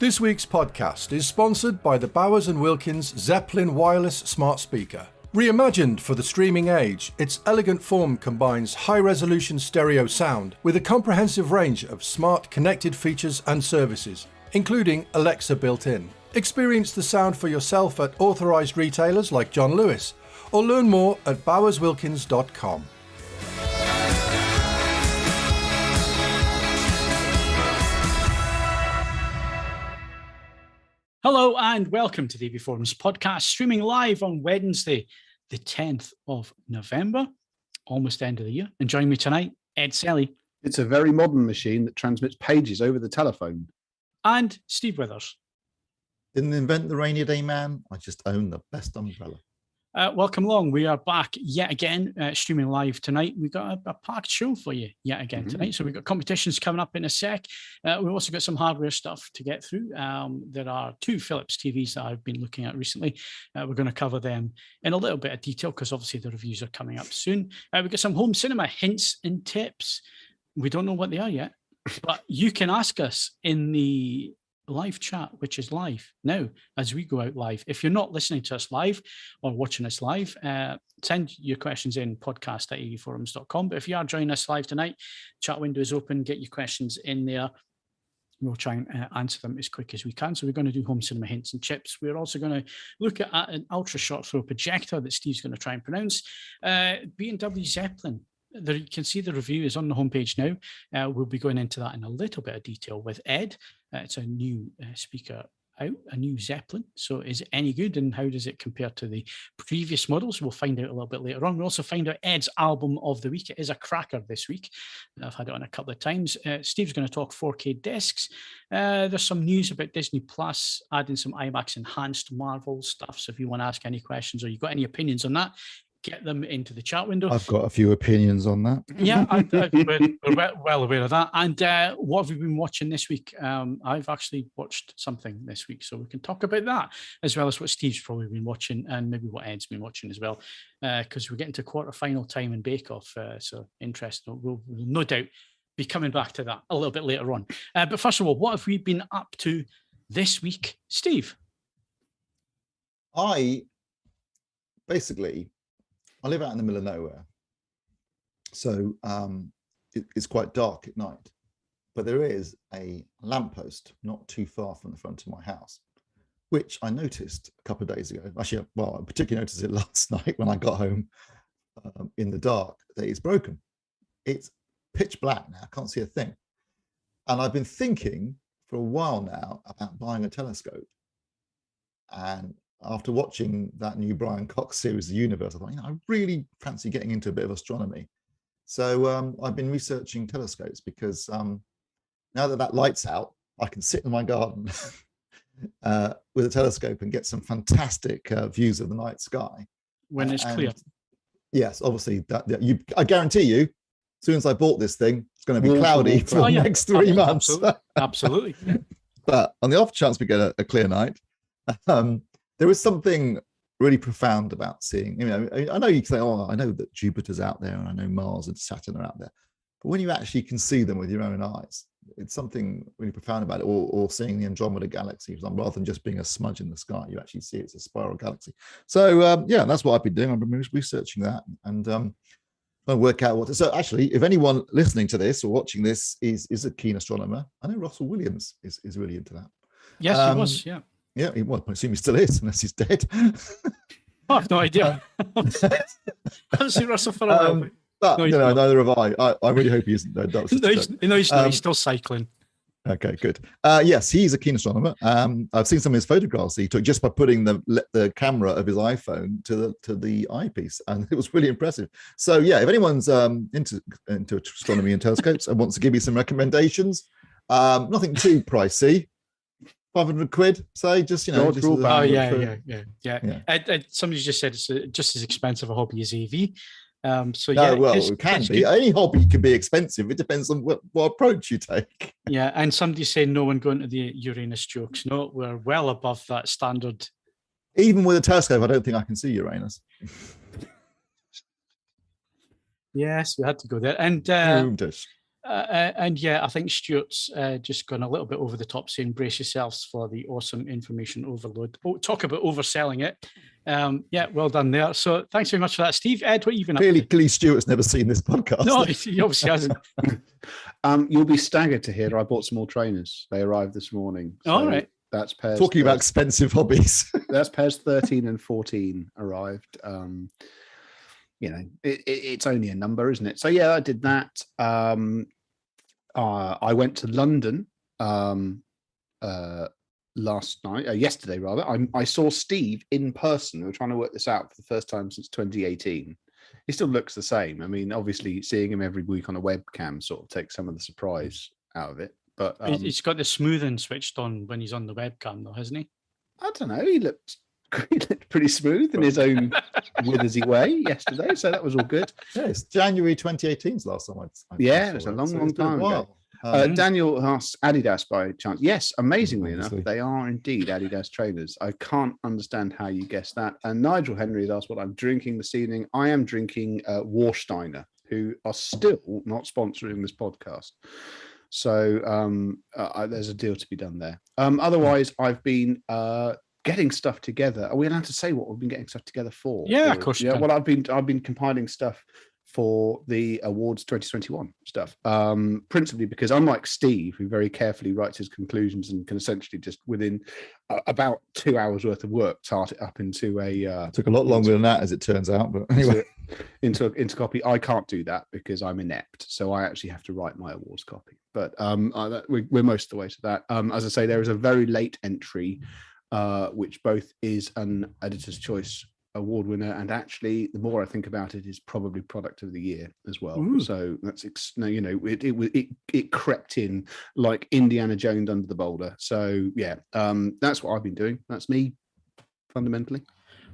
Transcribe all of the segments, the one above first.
This week's podcast is sponsored by the Bowers & Wilkins Zeppelin wireless smart speaker. Reimagined for the streaming age, its elegant form combines high-resolution stereo sound with a comprehensive range of smart connected features and services, including Alexa built-in. Experience the sound for yourself at authorized retailers like John Lewis, or learn more at bowerswilkins.com. Hello and welcome to the Abbey Forums podcast, streaming live on Wednesday, the 10th of November, almost end of the year. And joining me tonight, Ed Selley. It's a very modern machine that transmits pages over the telephone. And Steve Withers. Didn't invent the rainy day man. I just own the best umbrella. Welcome along. We are back yet again, streaming live tonight. We've got a packed show for you yet again tonight. So we've got competitions coming up in a sec. We've also got some hardware stuff to get through. There are two Philips TVs that I've been looking at recently. We're going to cover them in a little bit of detail because obviously the reviews are coming up soon. We've got some home cinema hints and tips. We don't know what they are yet, but you can ask us in the live chat, which is live now as we go out live. If you're not listening to us live or watching us live, send your questions in podcast@abforums.com. But if you are joining us live tonight, chat window is open, get your questions in there. We'll try and answer them as quick as we can. So we're going to do home cinema hints and tips. We're also going to look at an ultra short throw projector that Steve's going to try and pronounce. B&W Zeppelin. There, you can see the review is on the homepage now. We'll be going into that in a little bit of detail with Ed. It's a new speaker out, a new Zeppelin. So is it any good and how does it compare to the previous models? We'll find out a little bit later on. We'll also find out Ed's album of the week. It is a cracker this week. I've had it on a couple of times. Steve's going to talk 4K discs. There's some news about Disney Plus, adding some IMAX Enhanced Marvel stuff. So if you want to ask any questions or you've got any opinions on that, get them into the chat window. I've got a few opinions on that. Yeah, we're well aware of that. And what have we been watching this week? I've actually watched something this week, so we can talk about that, as well as what Steve's probably been watching and maybe what Ed's been watching as well, because we're getting to quarter-final time in Bake Off, so interesting. We'll no doubt be coming back to that a little bit later on. But first of all, what have we been up to this week? Steve? I live out in the middle of nowhere, so it's quite dark at night, but there is a lamppost not too far from the front of my house, which I noticed a couple of days ago. Actually, well, I particularly noticed it last night when I got home in the dark, that it's broken. It's pitch black now, I can't see a thing. And I've been thinking for a while now about buying a telescope, and after watching that new Brian Cox series, The Universe, I thought, I really fancy getting into a bit of astronomy. So I've been researching telescopes because now that light's out, I can sit in my garden with a telescope and get some fantastic views of the night sky. When it's clear. Yes, obviously. I guarantee you, as soon as I bought this thing, it's going to be cloudy for the next 3 months. Absolutely. But on the off chance we get a clear night, there is something really profound about seeing. I know you can say, "Oh, I know that Jupiter's out there, and I know Mars and Saturn are out there," but when you actually can see them with your own eyes, it's something really profound about it. Or seeing the Andromeda Galaxy, rather than just being a smudge in the sky, you actually see it's a spiral galaxy. So yeah, that's what I've been doing. I've been researching that and trying to work out what. So actually, if anyone listening to this or watching this is a keen astronomer, I know Russell Williams is really into that. Yes, he was. Yeah. Yeah, well, I assume he still is, unless he's dead. I have no idea. I haven't seen Russell for a while. But no, neither have I. I really hope he isn't. He's not. He's still cycling. Okay, good. Yes, he's a keen astronomer. I've seen some of his photographs that he took just by putting the camera of his iPhone to the eyepiece, and it was really impressive. So yeah, if anyone's into astronomy and telescopes and wants to give me some recommendations, nothing too pricey. 500 quid, say, just yeah. Somebody just said it's just as expensive a hobby as AV. So no, well, it can be. Any hobby can be expensive. It depends on what approach you take. Yeah, and somebody's saying no one going to the Uranus jokes. No, we're well above that standard. Even with a telescope, I don't think I can see Uranus. Yes, we had to go there. And And yeah, I think Stuart's just gone a little bit over the top, saying brace yourselves for the awesome information overload. Oh, talk about overselling it. Yeah, well done there. So thanks very much for that, Steve. Ed, what have you been up to? Clearly, Stuart's never seen this podcast. No, he obviously hasn't. You'll be staggered to hear I bought some more trainers. They arrived this morning. So All right. That's pairs. Talking about expensive hobbies. That's pairs 13 and 14 arrived. It's only a number, isn't it? So yeah, I did that. I went to London yesterday rather. I saw Steve in person. We were trying to work this out for the first time since 2018. He still looks the same. I mean, obviously seeing him every week on a webcam sort of takes some of the surprise out of it. But he's got the smoothing switched on when he's on the webcam, though, hasn't he? I don't know. He looked pretty smooth in his own withersy way yesterday, so that was all good. Yeah, it's January 2018's last time it was a long time ago. Daniel asks, Adidas by chance? Yes, amazingly enough, they are indeed Adidas trainers. I can't understand how you guessed that. And Nigel Henry has asked what I'm drinking this evening. I am drinking Warsteiner, who are still not sponsoring this podcast. So there's a deal to be done there. Otherwise, I've been getting stuff together. Are we allowed to say what we've been getting stuff together for? Yeah, of course. Yeah. Well, I've been compiling stuff for the awards 2021 stuff, principally because unlike Steve, who very carefully writes his conclusions and can essentially just within about 2 hours worth of work tart it up into a took a lot longer than that, as it turns out, but anyway, into copy. I can't do that because I'm inept, so I actually have to write my awards copy. But we're most of the way to that. As I say, there is a very late entry which both is an Editor's Choice Award winner, and actually, the more I think about it, is probably Product of the Year as well. Ooh. So that's it crept in like Indiana Jones under the boulder. So yeah, that's what I've been doing. That's me, fundamentally.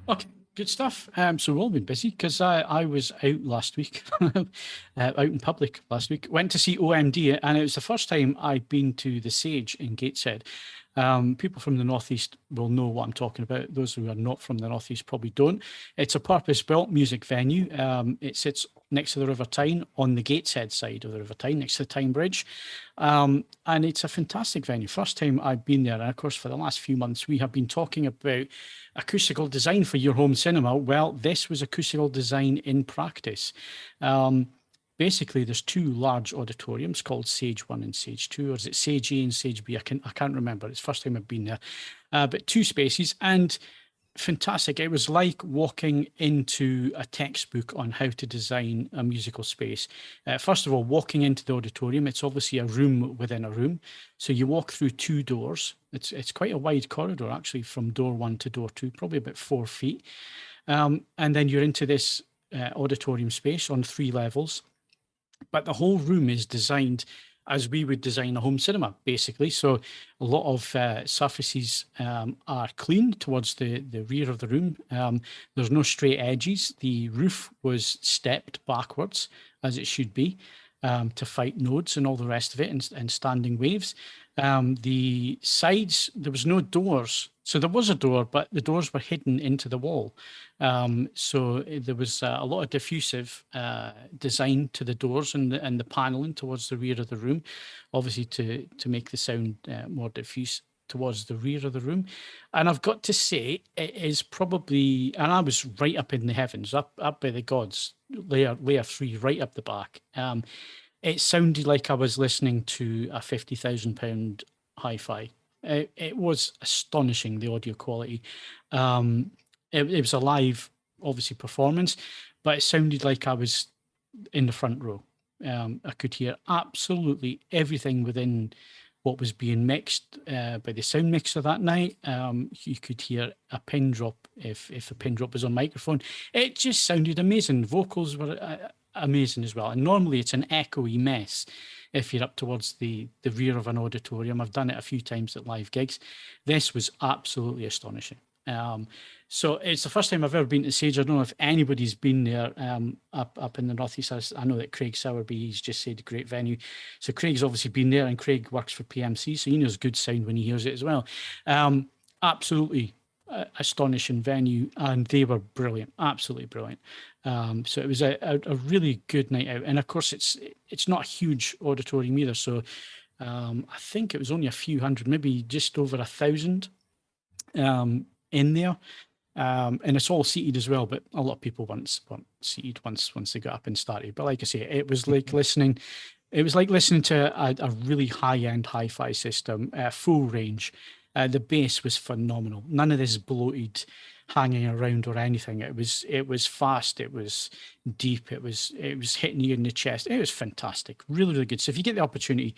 Okay. Good stuff. So we've all been busy because I was out last week, out in public last week. Went to see OMD, and it was the first time I'd been to the Sage in Gateshead. People from the Northeast will know what I'm talking about. Those who are not from the Northeast probably don't. It's a purpose-built music venue. It sits next to the River Tyne on the Gateshead side of the River Tyne, next to the Tyne Bridge. And it's a fantastic venue. First time I've been there. And of course, for the last few months, we have been talking about acoustical design for your home cinema. Well, this was acoustical design in practice. Basically, there's two large auditoriums called Sage 1 and Sage 2, or is it Sage A and Sage B? I can't remember. It's the first time I've been there. But two spaces, and fantastic. It was like walking into a textbook on how to design a musical space. First of all, walking into the auditorium, it's obviously a room within a room. So you walk through two doors. It's quite a wide corridor, actually, from door 1 to door 2, probably about 4 feet. And then you're into this auditorium space on 3 levels. But the whole room is designed as we would design a home cinema, basically. So a lot of surfaces are clean towards the rear of the room. There's no straight edges. The roof was stepped backwards, as it should be, to fight nodes and all the rest of it, and standing waves. The sides, there was no doors. So there was a door, but the doors were hidden into the wall. So there was a lot of diffusive design to the doors and the paneling towards the rear of the room, obviously to make the sound more diffuse towards the rear of the room. And I've got to say, it is probably, and I was right up in the heavens, up by the gods, layer 3, right up the back. It sounded like I was listening to a £50,000 hi-fi. It was astonishing, the audio quality. It was a live, obviously, performance, but it sounded like I was in the front row. I could hear absolutely everything within what was being mixed by the sound mixer that night. You could hear a pin drop if a pin drop was on microphone. It just sounded amazing. Vocals were amazing as well. And normally it's an echoey mess if you're up towards the rear of an auditorium. I've done it a few times at live gigs. This was absolutely astonishing. So it's the first time I've ever been to Sage. I don't know if anybody's been there up in the Northeast. I know that Craig Sowerby, he's just said great venue. So Craig's obviously been there, and Craig works for PMC, so he knows good sound when he hears it as well. Absolutely astonishing venue, and they were brilliant, absolutely brilliant. So it was a really good night out, and of course it's not a huge auditorium either. So I think it was only a few hundred, maybe just over 1,000 in there. And it's all seated as well, but a lot of people weren't seated once they got up and started. But like I say, it was like listening. It was like listening to a really high-end hi-fi system, full range. The bass was phenomenal. None of this bloated hanging around or anything. It was fast. It was deep. It was hitting you in the chest. It was fantastic. Really, really good. So if you get the opportunity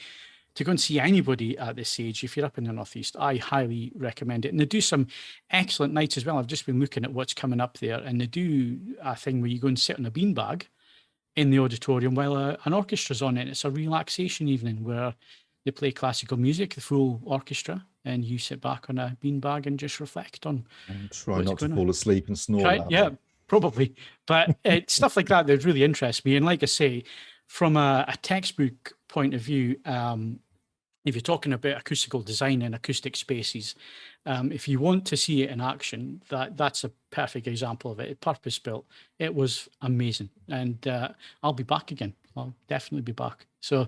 to go and see anybody at this age, if you're up in the Northeast, I highly recommend it. And they do some excellent nights as well. I've just been looking at what's coming up there, and they do a thing where you go and sit on a beanbag in the auditorium while an orchestra's on it. It's a relaxation evening where they play classical music, the full orchestra, and you sit back on a beanbag and just reflect on. And try not to fall asleep and snore. Yeah, probably. But stuff like that really interests me. And like I say, from a textbook point of view, if you're talking about acoustical design and acoustic spaces, if you want to see it in action, that's a perfect example of it. Purpose built. It was amazing, and I'll be back again. I'll definitely be back. So,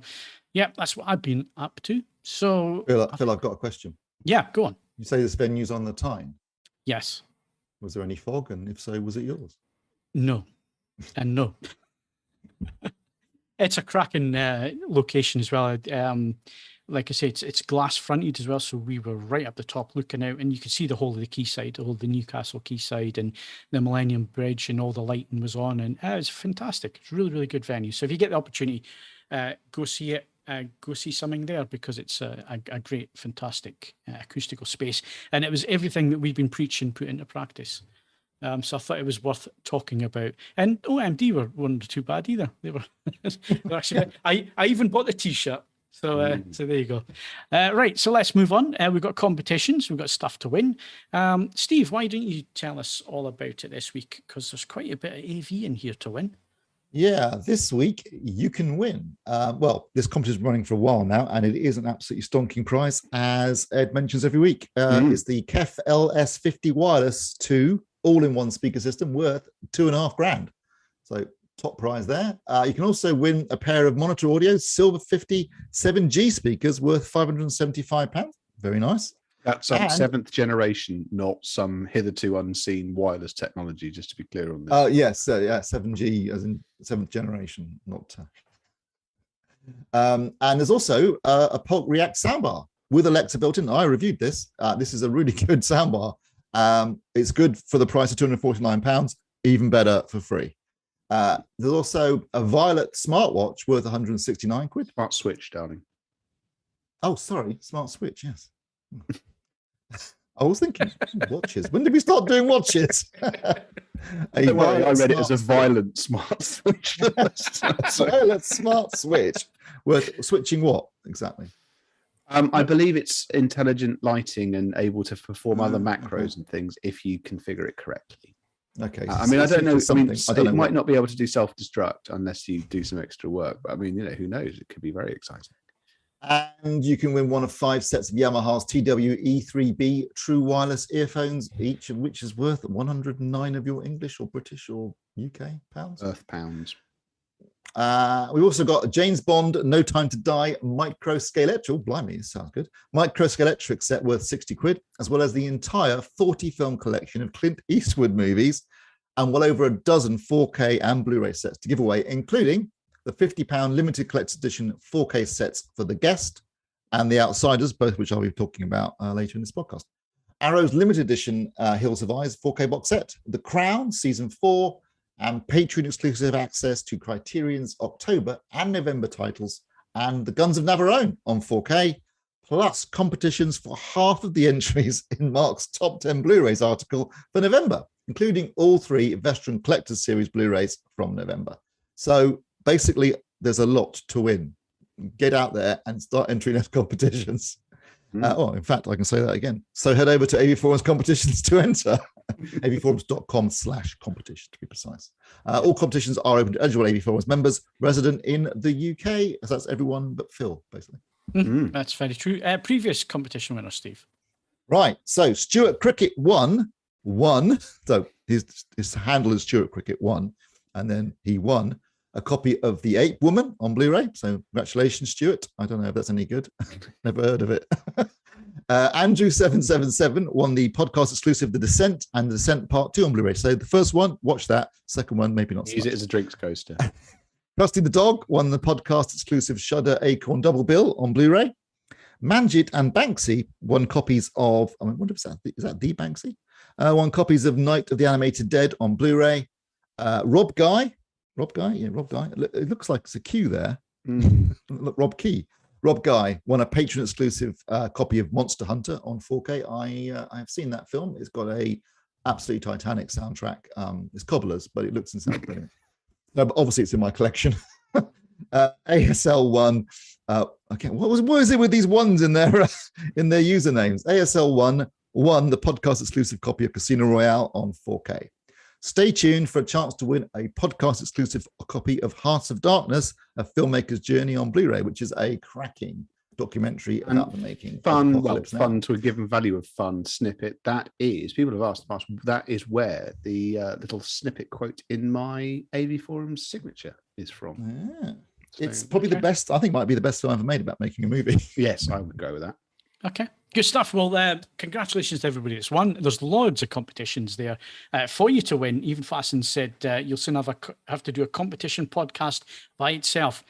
yeah, that's what I've been up to. So, Phil, I've got a question. Yeah, go on. You say this venue's on the Tyne. Yes. Was there any fog, and if so, was it yours? No, and no. It's a cracking location as well. Like I say, it's glass fronted as well, so we were right up the top looking out, and you could see the whole of the quayside, the whole of the Newcastle quayside, and the Millennium Bridge, and all the lighting was on, and it was fantastic. It's a really, really good venue. So if you get the opportunity, go see it. Go see something there, because it's a great, fantastic acoustical space, and it was everything that we've been preaching put into practice. So I thought it was worth talking about. And OMD weren't too bad either. They were actually. I even bought the T-shirt. So so there you go. Right, so let's move on. We've got competitions. We've got stuff to win. Steve, why don't you tell us all about it this week? Because there's quite a bit of AV in here to win. Yeah, this week you can win. Well, this competition is running for a while now, and it is an absolutely stonking prize, as Ed mentions every week. It's the KEF LS50 Wireless 2 all-in-one speaker system worth $2,500. So top prize there. You can also win a pair of Monitor Audio Silver 50 7G speakers worth £575. Very nice. That's seventh generation, not some hitherto unseen wireless technology, just to be clear on this. Yes, 7G as in seventh generation, not. And there's also a Polk React soundbar with Alexa built in. I reviewed this. This is a really good soundbar. It's good for the price of £249, even better for free. There's also a Violet smartwatch worth 169 quid. Smart switch, darling. Oh, sorry, smart switch, yes. I was thinking watches. When did we start doing watches? Don't worry, I read it as a violent smart switch. Violet smart switch worth switching what exactly? I believe it's intelligent lighting and able to perform other macros and things if you configure it correctly. Okay. I mean, I don't know. I mean, it might not be able to do self-destruct unless you do some extra work. But I mean, who knows? It could be very exciting. And you can win one of 5 sets of Yamaha's TW-E3B true wireless earphones, each of which is worth 109 of your English or British or UK pounds. Earth pounds. We've also got James Bond No Time to Die microscale. Oh, blimey, sounds good. Microscaletric set worth 60 quid, as well as the entire 40 film collection of Clint Eastwood movies, and well over a dozen 4K and Blu-ray sets to give away, including the £50 limited collector's edition 4K sets for The Guest and The Outsiders, both which I'll be talking about later in this podcast. Arrow's limited edition Hills of Eyes 4K box set, The Crown Season 4, and Patreon exclusive access to Criterion's October and November titles, and The Guns of Navarone on 4K, plus competitions for half of the entries in Mark's Top 10 Blu-rays article for November, including all 3 Veteran Collectors Series Blu-rays from November. So basically, there's a lot to win. Get out there and start entering those competitions. In fact, I can say that again. So head over to AV Forums competitions to enter. avforums.com/competition to be precise. All competitions are open to eligible AV Forums members resident in the UK. So that's everyone but Phil, basically. That's very true. Previous competition winner, Steve. Right. So Stuart Cricket won. So his handle is Stuart Cricket 1. And then he won a copy of The Ape Woman on Blu-ray. So congratulations, Stuart. I don't know if that's any good. Never heard of it. Andrew777 won the podcast exclusive The Descent and The Descent Part 2 on Blu-ray. So the first one, watch that. Second one, maybe not so Use much. it as a drinks coaster. Krusty the Dog won the podcast exclusive Shudder Acorn Double Bill on Blu-ray. Manjit and Banksy won copies of, I wonder if is that the Banksy? Won copies of Night of the Animated Dead on Blu-ray. Rob Guy. It looks like it's a Q there. Rob Guy won a patron exclusive copy of Monster Hunter on 4K. I've seen that film. It's got a absolutely Titanic soundtrack. It's Cobblers, but it looks and sounds brilliant. No, but obviously it's in my collection. ASL won. Okay, what was it with these ones in their usernames? ASL won the podcast exclusive copy of Casino Royale on 4K. Stay tuned for a chance to win a podcast exclusive copy of Hearts of Darkness, a filmmaker's journey on Blu-ray, which is a cracking documentary about the making. Fun to a given value of fun snippet. That is, people have asked, that is where the little snippet quote in my AV Forums signature is from. Yeah. So, it's probably the best, I think might be the best film ever made about making a movie. Yes, I would go with that. Okay, good stuff. Well, congratulations to everybody that's won. There's loads of competitions there for you to win. Even Fasten said you'll soon have to do a competition podcast by itself.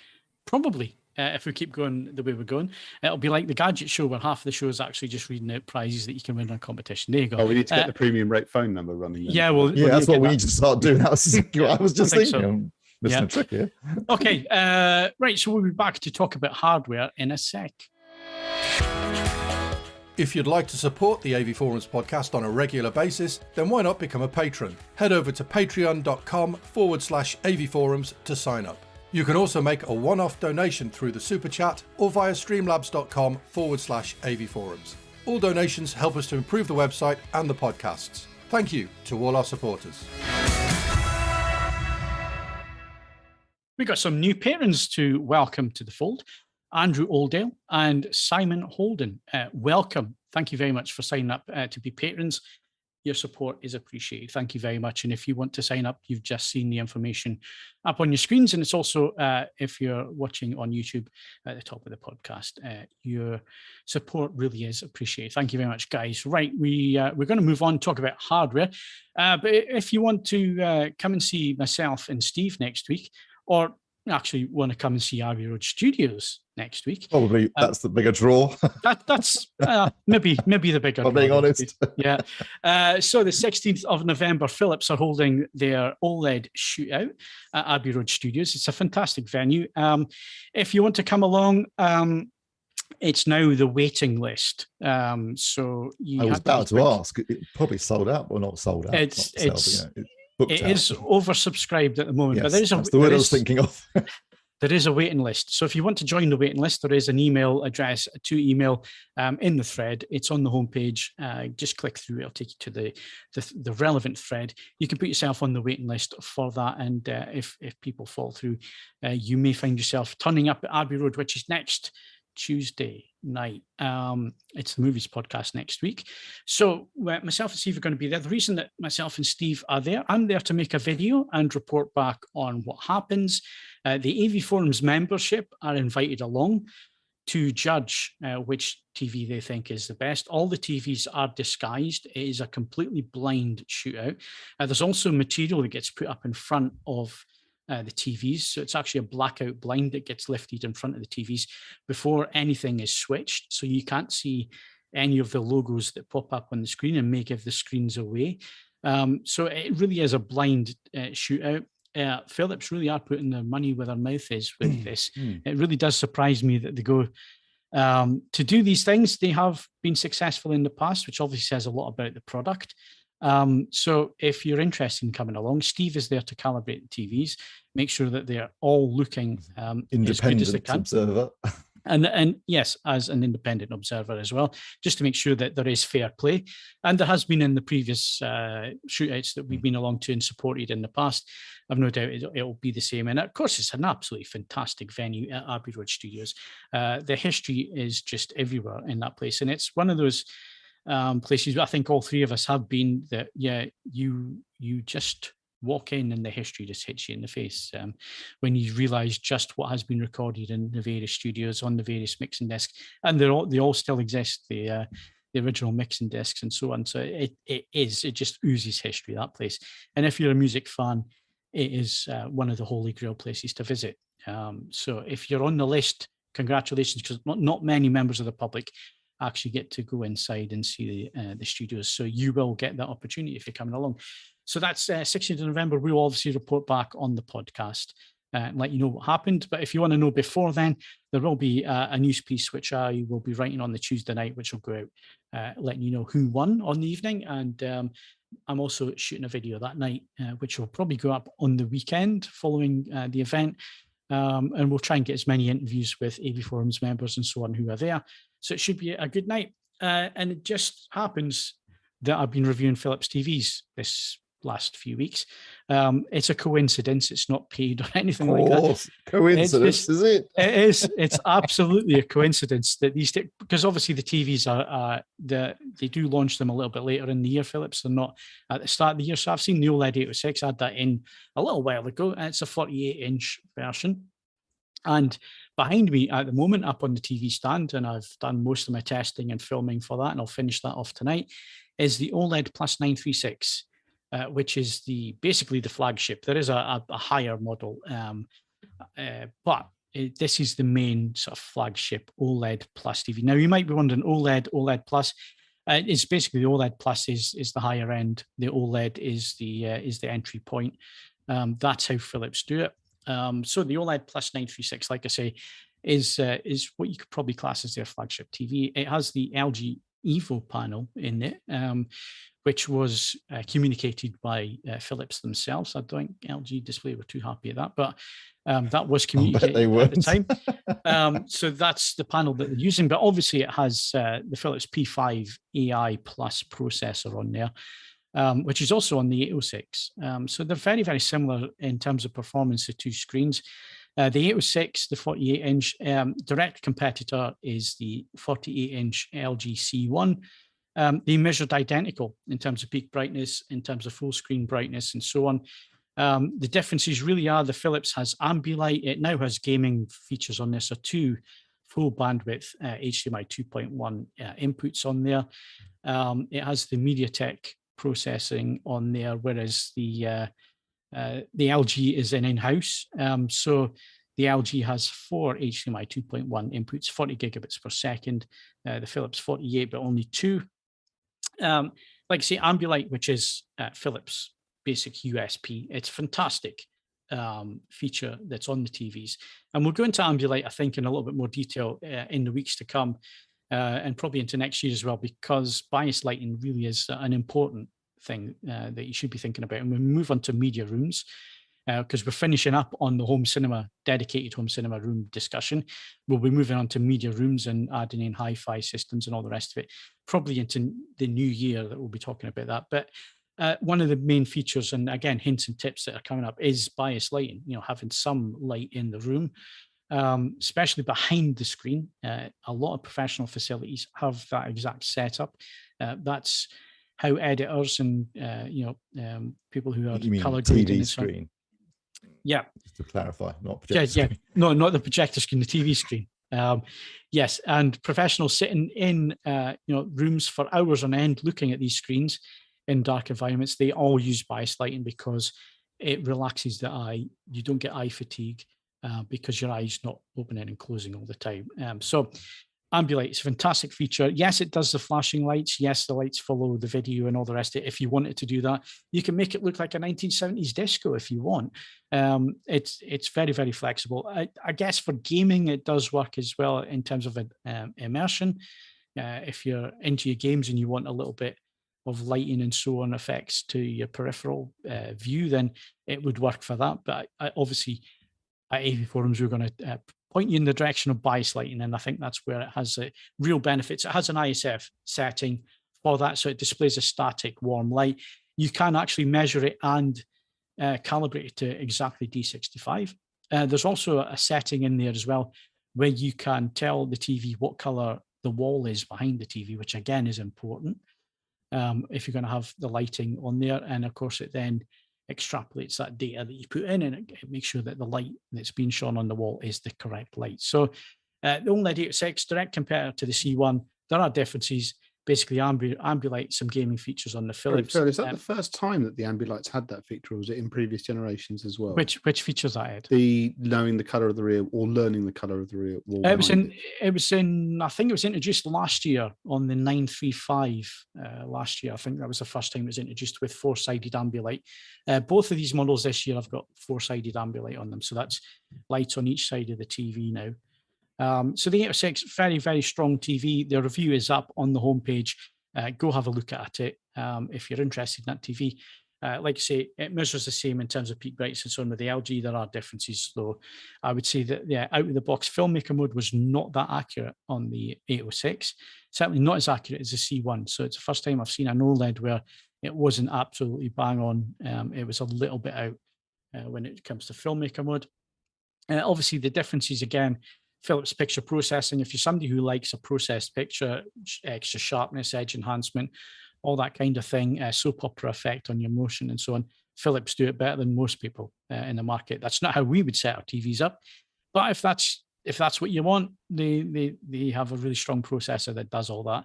Probably, if we keep going the way we're going. It'll be like the Gadget Show where half of the show is actually just reading out prizes that you can win in a competition. There you go. Oh, we need to get the premium rate phone number running. Then. Yeah, that's what we need to start doing. I was just thinking. So. Missing a trick here. Okay, right, so we'll be back to talk about hardware in a sec. If you'd like to support the AV Forums podcast on a regular basis, then why not become a patron? Head over to patreon.com/AV Forums to sign up. You can also make a one-off donation through the Super Chat or via streamlabs.com/AV Forums. All donations help us to improve the website and the podcasts. Thank you to all our supporters. We got some new patrons to welcome to the fold. Andrew Oldale and Simon Holden. Welcome. Thank you very much for signing up to be patrons. Your support is appreciated. Thank you very much. And if you want to sign up, you've just seen the information up on your screens. And it's also, if you're watching on YouTube at the top of the podcast, your support really is appreciated. Thank you very much, guys. Right, we're going to move on, talk about hardware. But if you want to come and see myself and Steve next week, or actually want to come and see Abbey Road Studios next week. Probably that's the bigger draw. That's maybe the bigger draw. I'm being honest. Yeah. So the 16th of November, Philips are holding their OLED shootout at Abbey Road Studios. It's a fantastic venue. If you want to come along, it's now the waiting list. So I was about to ask. It probably sold out, or not sold out. It is oversubscribed at the moment, yes, but that's the word I was thinking of. There is a waiting list. So if you want to join the waiting list, there is an email address to email in the thread. It's on the homepage. Just click through. It'll take you to the relevant thread. You can put yourself on the waiting list for that. And if people fall through, you may find yourself turning up at Abbey Road, which is next Tuesday night. It's the Movies podcast next week. So myself and Steve are going to be there. The reason that myself and Steve are there, I'm there to make a video and report back on what happens. The AV Forums membership are invited along to judge which TV they think is the best. All the TVs are disguised. It is a completely blind shootout. There's also material that gets put up in front of the TVs. So it's actually a blackout blind that gets lifted in front of the TVs before anything is switched. So you can't see any of the logos that pop up on the screen and may give the screens away. So it really is a blind shootout. Philips really are putting their money where their mouth is with this. It really does surprise me that they go to do these things. They have been successful in the past, which obviously says a lot about the product. So if you're interested in coming along, Steve is there to calibrate the TVs, make sure that they're all looking independent as good as they can. Observer. And yes, as an independent observer as well, just to make sure that there is fair play. And there has been in the previous shootouts that we've been along to and supported in the past. I've no doubt it'll be the same. And of course, it's an absolutely fantastic venue at Abbey Road Studios. The history is just everywhere in that place. And it's one of those places. I think all three of us have been that. Yeah, you just walk in and the history just hits you in the face when you realise just what has been recorded in the various studios on the various mixing discs, and they all still exist. The original mixing discs and so on. So it just oozes history, that place. And if you're a music fan, it is one of the holy grail places to visit. So if you're on the list, congratulations, because not many members of the public actually get to go inside and see the studios. So you will get that opportunity if you're coming along. So that's 16th of November. We'll obviously report back on the podcast and let you know what happened. But if you want to know before then, there will be a news piece which I will be writing on the Tuesday night, which will go out letting you know who won on the evening. And I'm also shooting a video that night, which will probably go up on the weekend following the event. And we'll try and get as many interviews with AV Forums members and so on who are there. So it should be a good night. And it just happens that I've been reviewing Philips TVs this last few weeks. It's a coincidence. It's not paid or anything like that. Coincidence, is it? It is. It's absolutely a coincidence that these, because obviously the TVs are, they do launch them a little bit later in the year, Philips. They're not at the start of the year. So I've seen the OLED 806. I had that in a little while ago. And it's a 48-inch version. And behind me at the moment, up on the TV stand, and I've done most of my testing and filming for that, and I'll finish that off tonight, is the OLED+936. Which is basically the flagship. There is a higher model, but this is the main sort of flagship OLED Plus TV. Now you might be wondering, OLED Plus. It's basically the OLED Plus is the higher end. The OLED is the entry point. That's how Philips do it. So the OLED +936, like I say, is what you could probably class as their flagship TV. It has the LG Evo panel in it, which was communicated by Philips themselves. I don't think LG Display were too happy at that, but that was communicated at the time. So that's the panel that they're using, but obviously it has the Philips P5 AI Plus processor on there, which is also on the 806. So they're very, very similar in terms of performance, the two screens. The 806, the 48-inch, direct competitor is the 48-inch LG C1. They measured identical in terms of peak brightness, in terms of full screen brightness, and so on. The differences really are the Philips has Ambilight. It now has gaming features on this, so two full bandwidth HDMI 2.1 inputs on there. It has the MediaTek processing on there, whereas the LG is an in-house. So the LG has 4 HDMI 2.1 inputs, 40 gigabits per second. The Philips 48, but only 2. Like I say, Ambilight, which is Philips' basic USP. It's a fantastic feature that's on the TVs. And we'll go into Ambilight, I think, in a little bit more detail in the weeks to come, and probably into next year as well, because bias lighting really is an important thing that you should be thinking about. And we'll move on to media rooms, because we're finishing up on the home cinema, dedicated home cinema room discussion. We'll be moving on to media rooms and adding in hi-fi systems and all the rest of it, probably into the new year that we'll be talking about that. But one of the main features, and again, hints and tips that are coming up, is bias lighting, having some light in the room, especially behind the screen. A lot of professional facilities have that exact setup. That's how editors and people who are color grading TV screen. Yeah. Just to clarify, not projector screen. No, not the projector screen, the TV screen. Yes, and professionals sitting in rooms for hours on end looking at these screens in dark environments, they all use bias lighting because it relaxes the eye. You don't get eye fatigue because your eye's not opening and closing all the time. So Ambilight is a fantastic feature. Yes, it does the flashing lights. Yes, the lights follow the video and all the rest of it. If you wanted to do that, you can make it look like a 1970s disco if you want. It's very, very flexible. I guess for gaming, it does work as well in terms of immersion. If you're into your games and you want a little bit of lighting and so on effects to your peripheral view, then it would work for that. But obviously, at AV Forums, we're going to point you in the direction of bias lighting, and I think that's where it has real benefits. It has an ISF setting for that, so it displays a static warm light. You can actually measure it and calibrate it to exactly D65. There's also a setting in there as well where you can tell the TV what color the wall is behind the TV, which again is important if you're going to have the lighting on there. And of course, it then extrapolates that data that you put in, and it makes sure that the light that's being shown on the wall is the correct light. So the OLED 806, direct competitor to the C1, there are differences. Basically, Ambilight, some gaming features on the Philips. Phil, is that the first time that the Ambilights had that feature, or was it in previous generations as well? Which features that had? The knowing the color of the rear, or learning the color of the rear wall. It was in. I think it was introduced last year on the 935. Last year, I think that was the first time it was introduced with 4-sided Ambilight. Both of these models this year have got 4-sided Ambilight on them, so that's lights on each side of the TV now. So the 806, very, very strong TV. The review is up on the homepage. Go have a look at it if you're interested in that TV. Like I say, it measures the same in terms of peak brightness and so on with the LG. There are differences, though. I would say that, yeah, out of the box, Filmmaker mode was not that accurate on the 806. Certainly not as accurate as the C1. So it's the first time I've seen an OLED where it wasn't absolutely bang on. It was a little bit out when it comes to Filmmaker mode. Obviously, the differences, again, Philips picture processing. If you're somebody who likes a processed picture, extra sharpness, edge enhancement, all that kind of thing, soap opera effect on your motion and so on, Philips do it better than most people in the market. That's not how we would set our TVs up, but if that's what you want, they have a really strong processor that does all that.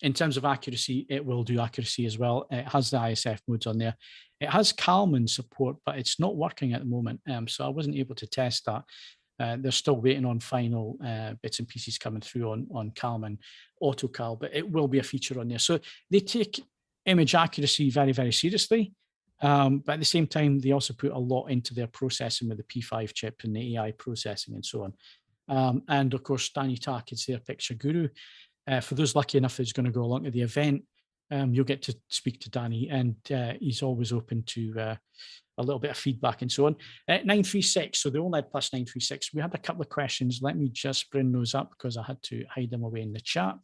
In terms of accuracy, it will do accuracy as well. It has the ISF modes on there. It has Kalman support, but it's not working at the moment, so I wasn't able to test that. They're still waiting on final bits and pieces coming through on Kalman AutoCal, but it will be a feature on there. So they take image accuracy very, very seriously. But at the same time, they also put a lot into their processing with the P5 chip and the AI processing and so on. And of course, Danny Tak is their picture guru. For those lucky enough that's going to go along to the event, you'll get to speak to Danny, and he's always open to a little bit of feedback and so on. 936, so the OLED plus 936, we had a couple of questions. Let me just bring those up because I had to hide them away in the chat.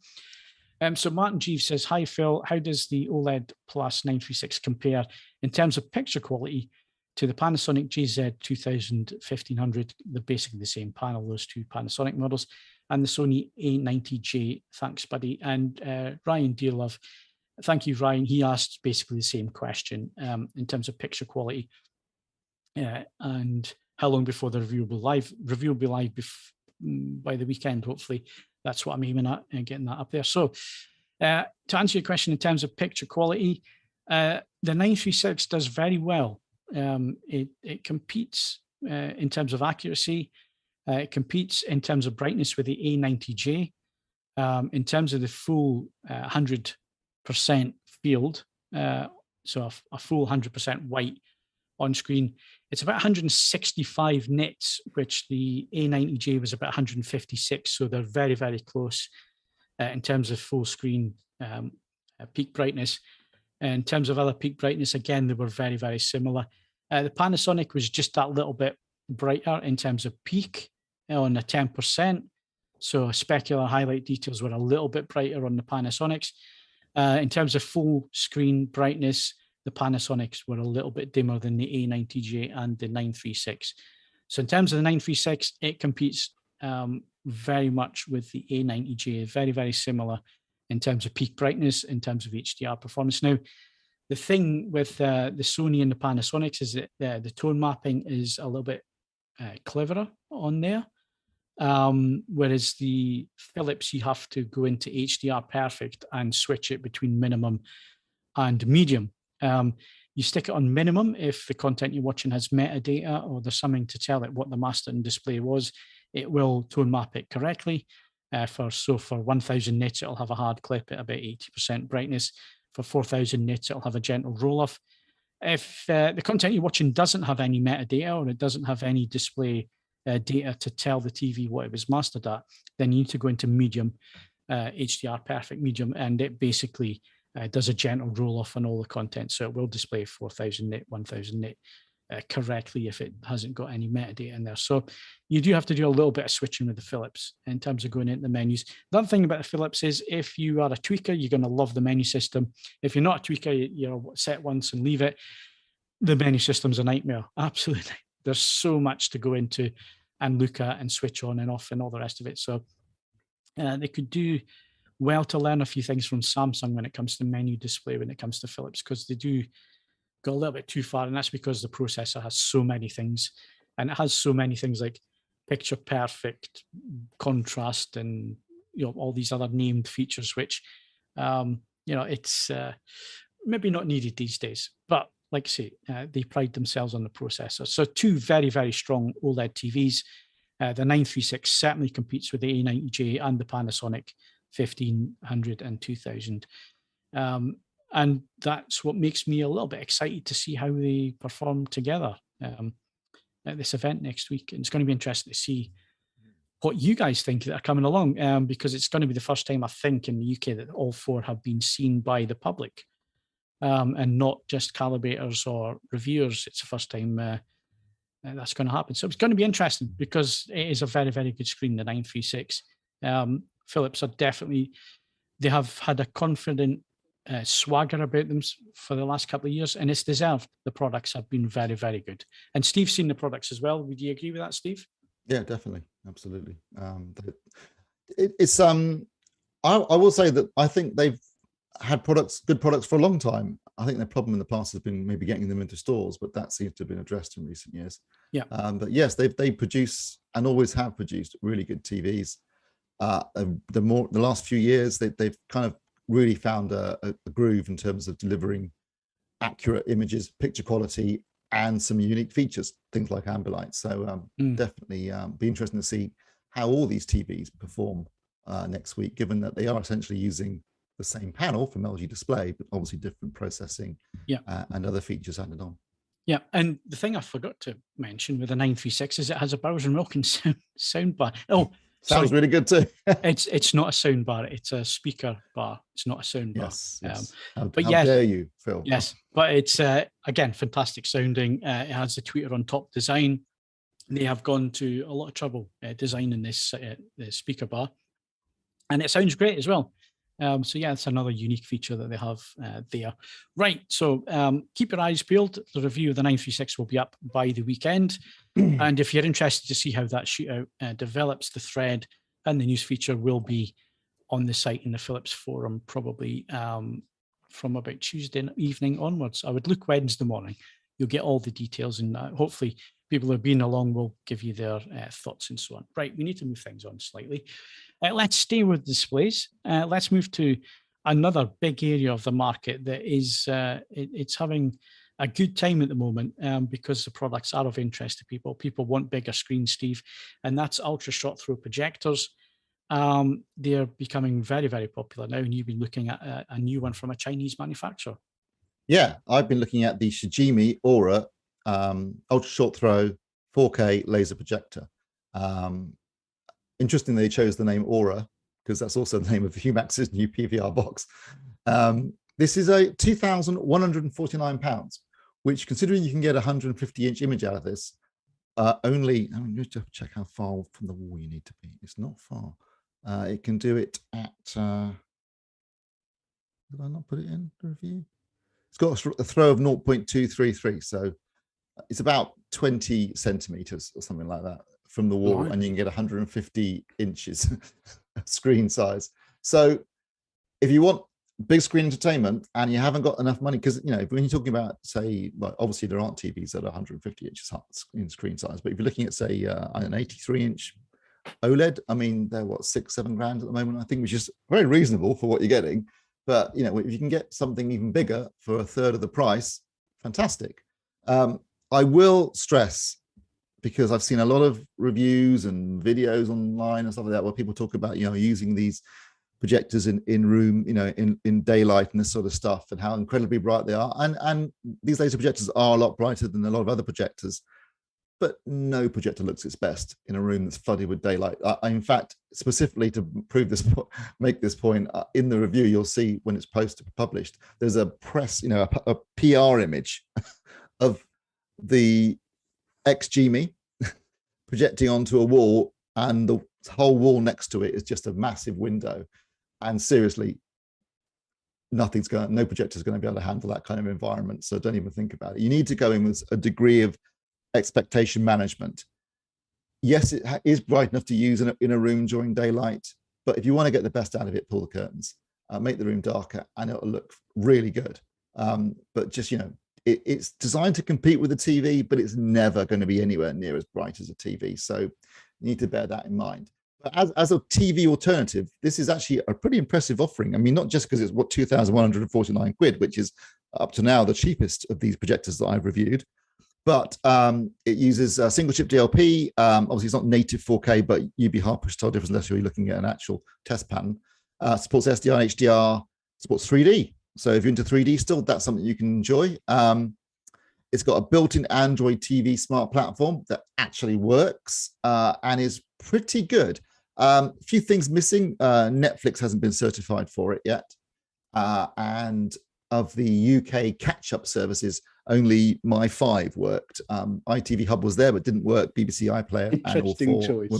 So Martin Jeeves says, hi Phil, how does the OLED plus 936 compare in terms of picture quality to the Panasonic JZ2000 1500? They're basically the same panel, those two Panasonic models, and the Sony A90J. Thanks, buddy. And Ryan Dearlove, thank you, Ryan. He asked basically the same question in terms of picture quality and how long before the review will be live. Review will be live by the weekend, hopefully. That's what I'm aiming at and getting that up there. So to answer your question in terms of picture quality, the 936 does very well. It competes in terms of accuracy. It competes in terms of brightness with the A90J. In terms of the full 100% field, so a full 100% white on screen, it's about 165 nits, which the A90J was about 156. So they're very, very close in terms of full screen peak brightness. In terms of other peak brightness, again, they were very, very similar. The Panasonic was just that little bit brighter in terms of peak on the 10%. So specular highlight details were a little bit brighter on the Panasonics. In terms of full screen brightness, the Panasonics were a little bit dimmer than the A90J and the 936. So in terms of the 936, it competes very much with the A90J, very, very similar in terms of peak brightness, in terms of HDR performance. Now, the thing with the Sony and the Panasonics is that the tone mapping is a little bit cleverer on there. Whereas the Philips, you have to go into HDR perfect and switch it between minimum and medium. You stick it on minimum if the content you're watching has metadata or there's something to tell it what the master and display was. It will tone map it correctly. For 1,000 nits, it'll have a hard clip at about 80% brightness. For 4,000 nits, it'll have a gentle roll-off. If the content you're watching doesn't have any metadata or it doesn't have any display data to tell the TV what it was mastered at, then you need to go into medium, HDR perfect medium, and it basically does a gentle roll-off on all the content. So it will display 4,000 nit, 1,000 nit correctly if it hasn't got any metadata in there. So you do have to do a little bit of switching with the Philips in terms of going into the menus. The other thing about the Philips is if you are a tweaker, you're going to love the menu system. If you're not a tweaker, you're set once and leave it. The menu system's a nightmare. Absolutely. There's so much to go into and look at and switch on and off and all the rest of it. So They could do well to learn a few things from Samsung when it comes to menu display, when it comes to Philips, because they do go a little bit too far, and that's because the processor has so many things, and it has so many things like picture perfect, contrast, and all these other named features, which it's maybe not needed these days. But like I say, they pride themselves on the processor. So two very, very strong OLED TVs. The 936 certainly competes with the A90J and the Panasonic 1500 and 2000. And that's what makes me a little bit excited to see how they perform together at this event next week. And it's going to be interesting to see what you guys think that are coming along, because it's going to be the first time, I think, in the UK that all four have been seen by the public, and not just calibrators or reviewers. It's the first time that's going to happen. So it's going to be interesting because it is a very, very good screen, the 936. Philips are definitely, they have had a confident swagger about them for the last couple of years, and it's deserved. The products have been very, very good. And Steve's seen the products as well. Would you agree with that, Steve? Yeah, definitely. Absolutely. I will say that I think they've had good products for a long time. I think their problem in the past has been maybe getting them into stores, but that seems to have been addressed in recent years. Yeah. But yes, they produce and always have produced really good TVs. The last few years, they've kind of really found a groove in terms of delivering accurate images, picture quality, and some unique features, things like ambilight. So definitely be interesting to see how all these TVs perform next week, given that they are essentially using the same panel from LG Display, but obviously different processing and other features added on. Yeah, and the thing I forgot to mention with the 936 is it has a Bowers and Wilkins sound bar. Oh, sounds really good too. It's not a sound bar; it's a speaker bar. It's not a sound bar. Yes. How yes, dare you, Phil? Yes, but it's again fantastic sounding. It has the tweeter on top design. They have gone to a lot of trouble designing this the speaker bar, and it sounds great as well. So yeah, it's another unique feature that they have there. Right, so keep your eyes peeled. The review of the 936 will be up by the weekend. And if you're interested to see how that shootout develops, the thread and the news feature will be on the site in the Philips forum, probably from about Tuesday evening onwards. I would look Wednesday morning. You'll get all the details, and hopefully people who have been along will give you their thoughts and so on. Right, we need to move things on slightly. Let's stay with displays. Let's move to another big area of the market that is it's having a good time at the moment because the products are of interest to people. People want bigger screens, Steve, and that's ultra short throw projectors. They're becoming very, very popular now, and you've been looking at a new one from a Chinese manufacturer. Yeah, I've been looking at the XGIMI Aura ultra short throw 4K laser projector. Interestingly, they chose the name Aura because that's also the name of IMAX's new PVR box. This is a £2,149, which, considering you can get a 150-inch image out of this, only, I mean, you have to check how far from the wall you need to be. It's not far. It can do it at, did I not put it in the review? It's got a throw of 0.233, so it's about 20 centimeters or something like that from the wall, and you can get 150 inches screen size. So if you want big screen entertainment and you haven't got enough money, because, you know, when you're talking about, say, well, obviously there aren't TVs that are 150 inches in screen size, but if you're looking at, say, an 83-inch OLED, I mean, they're what, £6-7 grand at the moment, I think, which is very reasonable for what you're getting. But, you know, if you can get something even bigger for a third of the price, fantastic. I will stress, because I've seen a lot of reviews and videos online and stuff like that, where people talk about, you know, using these projectors in room, you know, in daylight and this sort of stuff, and how incredibly bright they are. And these laser projectors are a lot brighter than a lot of other projectors, but no projector looks its best in a room that's flooded with daylight. In fact, specifically to prove this, make this point, in the review, you'll see when it's published, there's a press, you know, a PR image of the XGIMI projecting onto a wall, and the whole wall next to it is just a massive window. And seriously, no projector is going to be able to handle that kind of environment. So don't even think about it. You need to go in with a degree of expectation management. Yes, it is bright enough to use in a room during daylight, But if you want to get the best out of it, pull the curtains, make the room darker, and it'll look really good. But just, it's designed to compete with the TV, but it's never going to be anywhere near as bright as a TV. So you need to bear that in mind. But as a TV alternative, this is actually a pretty impressive offering. I mean, not just because it's what, 2,149 quid, which is up to now the cheapest of these projectors that I've reviewed, but it uses a single chip DLP. Obviously, it's not native 4K, but you'd be hard pushed to tell difference unless you're looking at an actual test pattern. Supports SDR and HDR, supports 3D. So if you're into 3D still, that's something you can enjoy. It's got a built-in Android TV smart platform that actually works and is pretty good. A few things missing. Netflix hasn't been certified for it yet. And of the UK catch-up services, only My 5 worked. ITV Hub was there, but didn't work. BBC iPlayer. Interesting choice.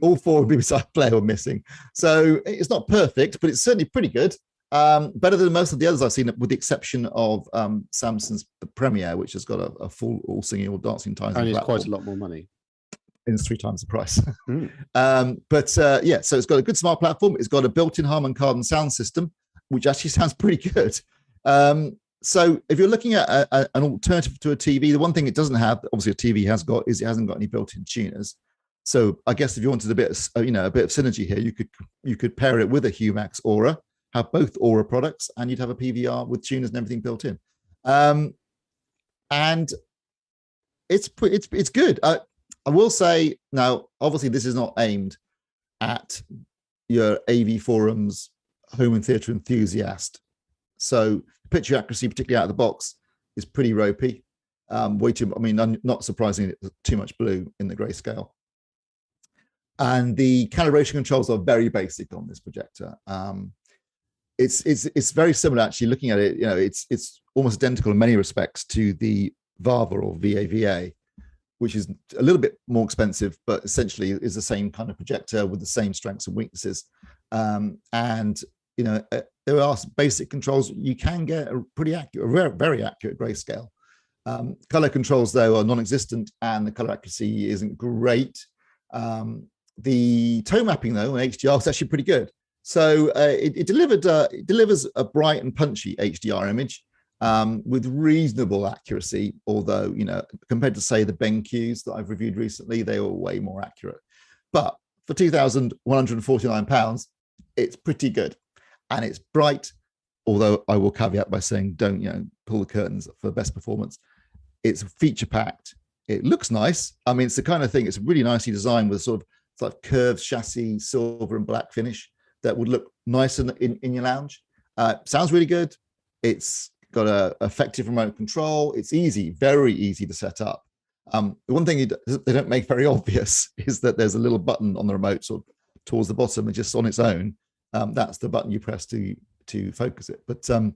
All four of BBC iPlayer were missing. So it's not perfect, but it's certainly pretty good. Better than most of the others I've seen, with the exception of Samsung's Premiere, which has got a full all singing, all dancing times. And it's quite a lot more money. It's 3 times the price. So it's got a good smart platform. It's got a built-in Harman Kardon sound system, which actually sounds pretty good. So if you're looking at an alternative to a TV, the one thing it doesn't have, obviously a TV has got, is it hasn't got any built-in tuners. So I guess if you wanted a bit of synergy here, you could pair it with a IMAX Aura, have both Aura products, and you'd have a PVR with tuners and everything built in. And it's good. I will say now, obviously, this is not aimed at your AV forums home and theatre enthusiast. So picture accuracy, particularly out of the box, is pretty ropey. Way too. I mean, not surprisingly, too much blue in the grayscale. And the calibration controls are very basic on this projector. It's very similar, actually. Looking at it, it's almost identical in many respects to the Vava or VAVA, which is a little bit more expensive, but essentially is the same kind of projector with the same strengths and weaknesses. And there are basic controls. You can get a pretty accurate, very accurate grayscale. Color controls, though, are non-existent, and the color accuracy isn't great. The tone mapping, though, on HDR is actually pretty good. So it delivers a bright and punchy HDR image with reasonable accuracy, although, compared to, say, the BenQs that I've reviewed recently, they were way more accurate. But for £2,149, it's pretty good. And it's bright, although I will caveat by saying don't, pull the curtains for the best performance. It's feature-packed. It looks nice. I mean, it's the kind of thing, it's really nicely designed with sort of curved chassis, silver and black finish that would look nice in your lounge. Sounds really good. It's got a effective remote control. It's easy, very easy to set up. The one thing they don't make very obvious is that there's a little button on the remote sort of towards the bottom and just on its own. That's the button you press to focus it. But I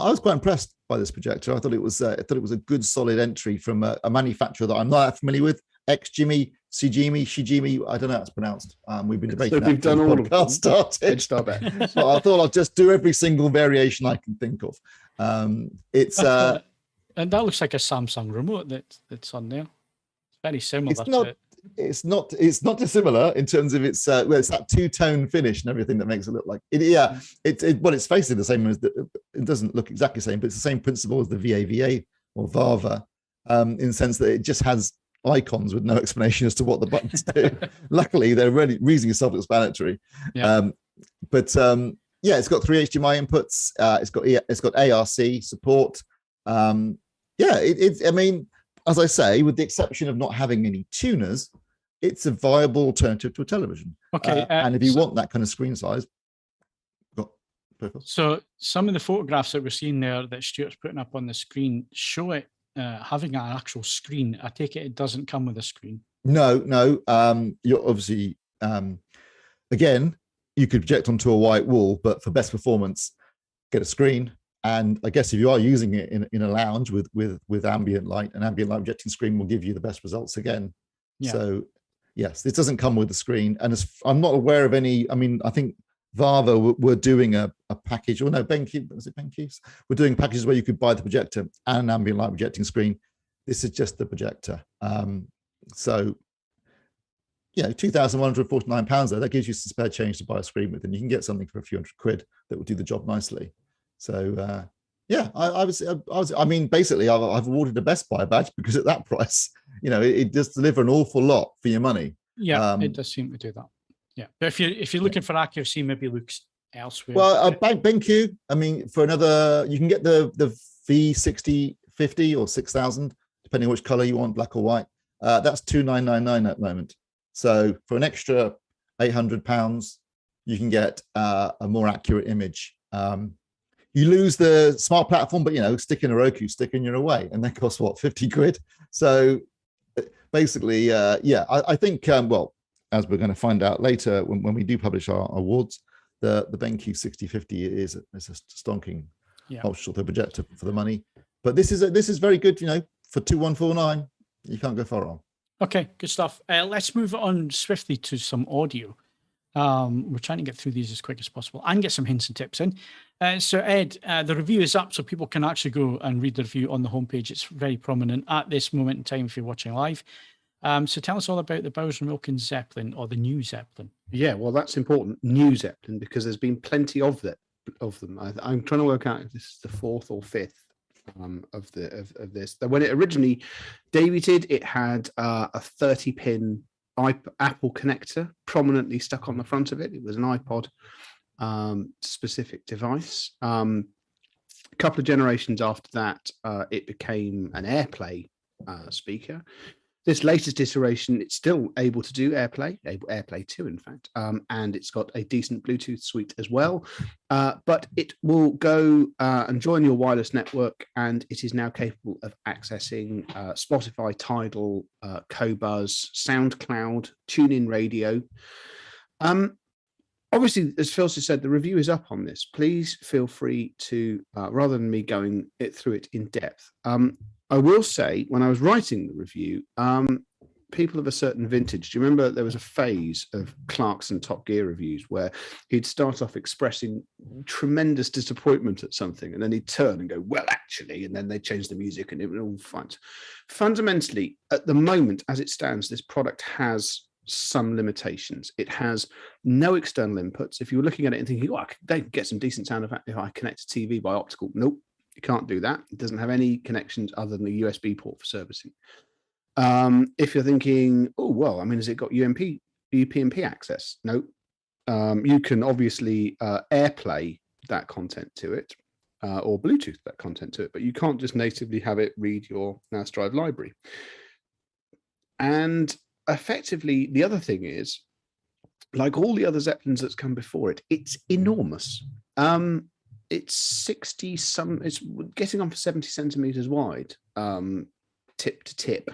was quite impressed by this projector. I thought it was a good, solid entry from a manufacturer that I'm not that familiar with. XGIMI, Shijimi, I don't know how it's pronounced. We've been debating. So we've done all of them. Started. But I thought I'll just do every single variation I can think of. And that looks like a Samsung remote that's on there. It's very similar. It's not dissimilar in terms of it's that two-tone finish and everything that makes it look like it. Yeah, it's basically the same as it doesn't look exactly the same, but it's the same principle as the VAVA or Vava, in the sense that it just has icons with no explanation as to what the buttons do. Luckily, they're really reasonably self-explanatory. Yeah. It's got 3 HDMI inputs. It's got ARC support. I mean, as I say, with the exception of not having any tuners, it's a viable alternative to a television. Okay. And if you want that kind of screen size, so some of the photographs that we're seeing there that Stuart's putting up on the screen show it having an actual screen. I take it doesn't come with a screen. No. You're obviously, again, you could project onto a white wall, but for best performance, get a screen. And I guess if you are using it in a lounge with ambient light, an ambient light projecting screen will give you the best results again. Yeah. So yes, this doesn't come with a screen. And I'm not aware of any, I mean, I think Vava were doing a package, or no, BenQ, was it BenQs? We're doing packages where you could buy the projector and an ambient light projecting screen. This is just the projector. So £2,149 there. That gives you some spare change to buy a screen with, and you can get something for a few £100 that will do the job nicely. So I mean, basically, I've awarded a Best Buy badge because at that price, it does deliver an awful lot for your money. Yeah, it does seem to do that. Yeah, but if you're looking for accuracy, maybe look elsewhere. Well, BenQ, I mean, for another, you can get the V6050 or 6000, depending on which color you want, black or white. That's $2,999 at the moment. So for an extra £800, you can get a more accurate image. You lose the smart platform, but stick in a Roku, stick in your away, and that costs what, £50? So basically, I think well, as we're going to find out later when we do publish our awards, the BenQ 6050 is a stonking ultra projector for the money. But this is very good, for 2,149. You can't go far wrong. Okay, good stuff. Let's move on swiftly to some audio. We're trying to get through these as quick as possible and get some hints and tips in. So Ed, the review is up, so people can actually go and read the review on the homepage. It's very prominent at this moment in time if you're watching live. So tell us all about the Bowers & Wilkins Zeppelin, or the new Zeppelin. Yeah, well, that's important, new Zeppelin, because there's been plenty of them. I'm trying to work out if this is the fourth or fifth of this. When it originally debuted, it had a 30-pin Apple connector prominently stuck on the front of it. It was an iPod specific device. A couple of generations after that, it became an AirPlay speaker. This latest iteration, it's still able to do AirPlay 2, in fact, and it's got a decent Bluetooth suite as well. But it will go and join your wireless network, and it is now capable of accessing Spotify, Tidal, Qobuz, SoundCloud, TuneIn Radio. Obviously, as Phil just said, the review is up on this. Please feel free to, rather than me going through it in depth, I will say, when I was writing the review, people of a certain vintage, do you remember there was a phase of Clarkson Top Gear reviews where he'd start off expressing tremendous disappointment at something, and then he'd turn and go, well, actually, and then they'd change the music and it would all fine. Fundamentally, at the moment, as it stands, this product has some limitations. It has no external inputs. If you were looking at it and thinking, they can get some decent sound if I connect a TV by optical, nope. You can't do that. It doesn't have any connections other than the USB port for servicing. If you're thinking, has it got UPnP access? No. You can obviously AirPlay that content to it or Bluetooth that content to it, but you can't just natively have it read your NAS drive library. And effectively, the other thing is, like all the other Zeppelins that's come before it, it's enormous. It's it's getting on for 70 centimeters wide, tip to tip.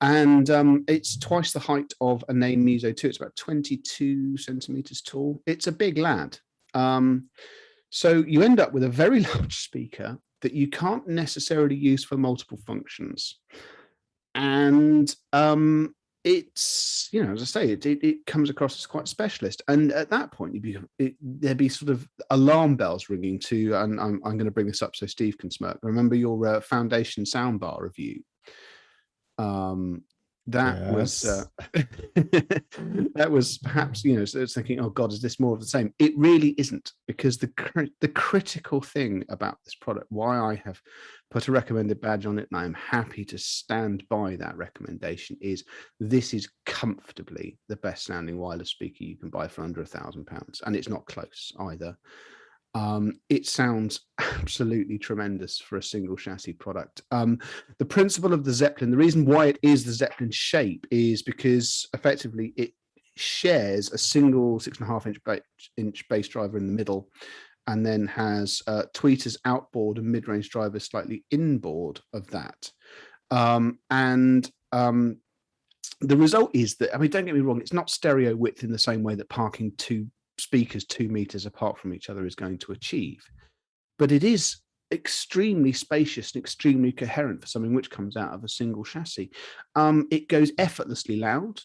And it's twice the height of a Name Muso 2. It's about 22 centimeters tall. It's a big lad. So you end up with a very large speaker that you can't necessarily use for multiple functions. And it's, as I say, it comes across as quite specialist. And at that point, there'd be sort of alarm bells ringing too. And I'm going to bring this up so Steve can smirk. Remember your Foundation soundbar review? That was that was perhaps, so it's thinking, oh God, is this more of the same? It really isn't, because the critical thing about this product, why I have put a recommended badge on it, and I'm happy to stand by that recommendation, is this is comfortably the best sounding wireless speaker you can buy for under £1,000, and it's not close either. It sounds absolutely tremendous for a single chassis product. The principle of the Zeppelin, the reason why it is the Zeppelin shape, is because effectively it shares a single 6.5-inch bass driver in the middle, and then has tweeters outboard and mid-range drivers slightly inboard of that. The result is that, don't get me wrong, it's not stereo width in the same way that parking two speakers 2 meters apart from each other is going to achieve, but it is extremely spacious and extremely coherent for something which comes out of a single chassis. It goes effortlessly loud.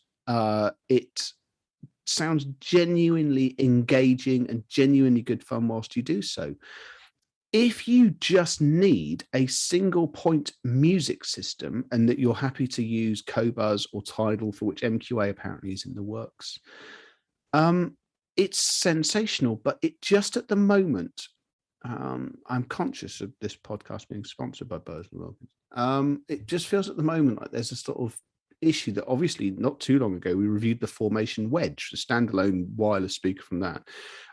It sounds genuinely engaging and genuinely good fun whilst you do so. if you just need a single point music system and that you're happy to use Qobuz or Tidal, for which MQA apparently is in the works, it's sensational. But it just at the moment, I'm conscious of this podcast being sponsored by Bowers and Wilkins. It just feels at the moment like there's a sort of issue that obviously not too long ago we reviewed the Formation Wedge, the standalone wireless speaker from that,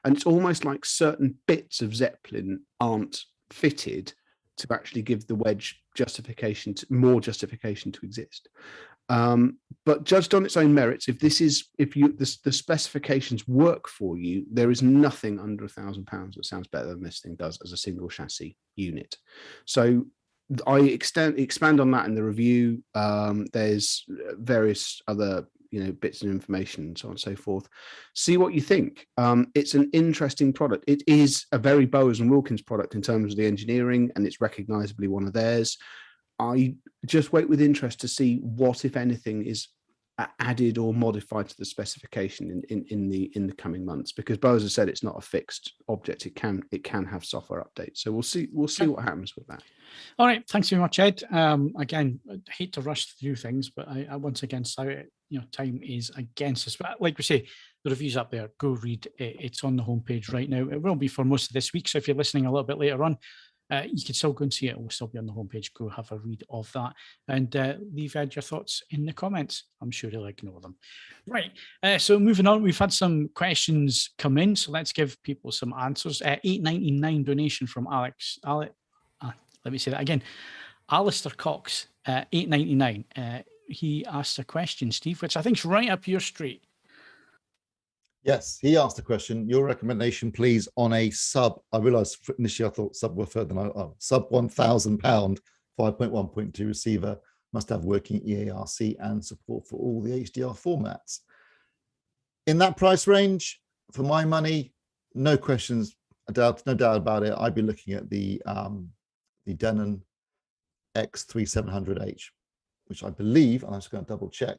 and it's almost like certain bits of Zeppelin aren't fitted to actually give the Wedge more justification to exist. But judged on its own merits, if the specifications work for you, there is nothing under £1,000 that sounds better than this thing does as a single chassis unit. So I expand on that in the review. There's various other bits of information and so on and so forth. See what you think. It's an interesting product. It is a very Bowers and Wilkins product in terms of the engineering, and it's recognizably one of theirs. I just wait with interest to see what, if anything, is added or modified to the specification in the coming months, because Bowers has said it's not a fixed object. It can have software updates. So we'll see what happens with that. All right, thanks very much, Ed. Again, I hate to rush through things, but I once again say time is against us. But like we say, the review's up there. Go read it. It's on the homepage right now. It will be for most of this week. So if you're listening a little bit later on, you can still go and see it. It will still be on the homepage. Go have a read of that, and leave Ed your thoughts in the comments. I'm sure he'll ignore them. Right. So moving on, we've had some questions come in. So let's give people some answers. $8.99 donation from Alex. Let me say that again. Alistair Cox, $8.99. He asked a question, Steve, which I think is right up your street. Yes, he asked a question. Your recommendation, please, on a sub. I realised initially I thought sub were further than sub £1,000 5.1.2 receiver, must have working EARC and support for all the HDR formats. In that price range, for my money, no questions, no doubt about it. I'd be looking at the Denon X3700H, which I believe, and I'm just going to double check.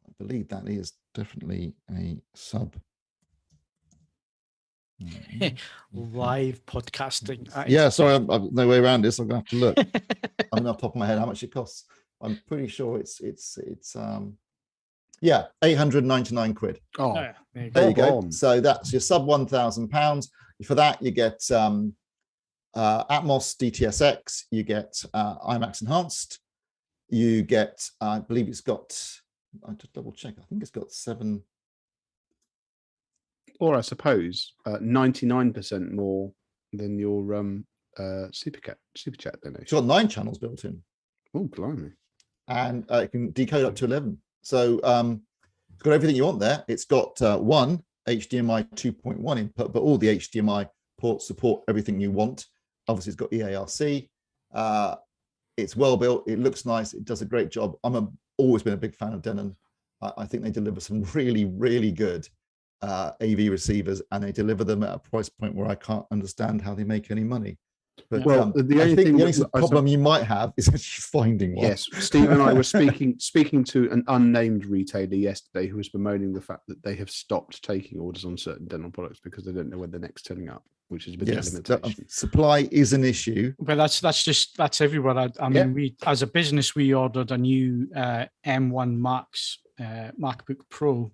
I believe that is definitely a sub. Live podcasting. Yeah, sorry, I've no way around this. I'm going to have to look. I'm not off the top of my head how much it costs. I'm pretty sure it's 899 quid. Oh, there you go. So that's your sub £1,000. For that, you get Atmos DTSX, you get IMAX Enhanced, you get, I believe it's got, I just double check, I think it's got 7. Or I suppose 99% more than your super chat donation. It's got 9 channels built in. Oh, blimey. And it can decode up to 11. So it's got everything you want there. It's got one HDMI 2.1 input, but all the HDMI ports support everything you want. Obviously, it's got EARC. It's well built. It looks nice. It does a great job. Always been a big fan of Denon. I think they deliver some really, really good AV receivers, and they deliver them at a price point where I can't understand how they make any money. But the only problem you might have is actually finding one. Yes, Steve and I were speaking to an unnamed retailer yesterday who was bemoaning the fact that they have stopped taking orders on certain Denon products because they don't know when the next turning up, which is a bit of a limitation. Supply is an issue. But that's everywhere. I mean, we as a business, we ordered a new M1 Max MacBook Pro.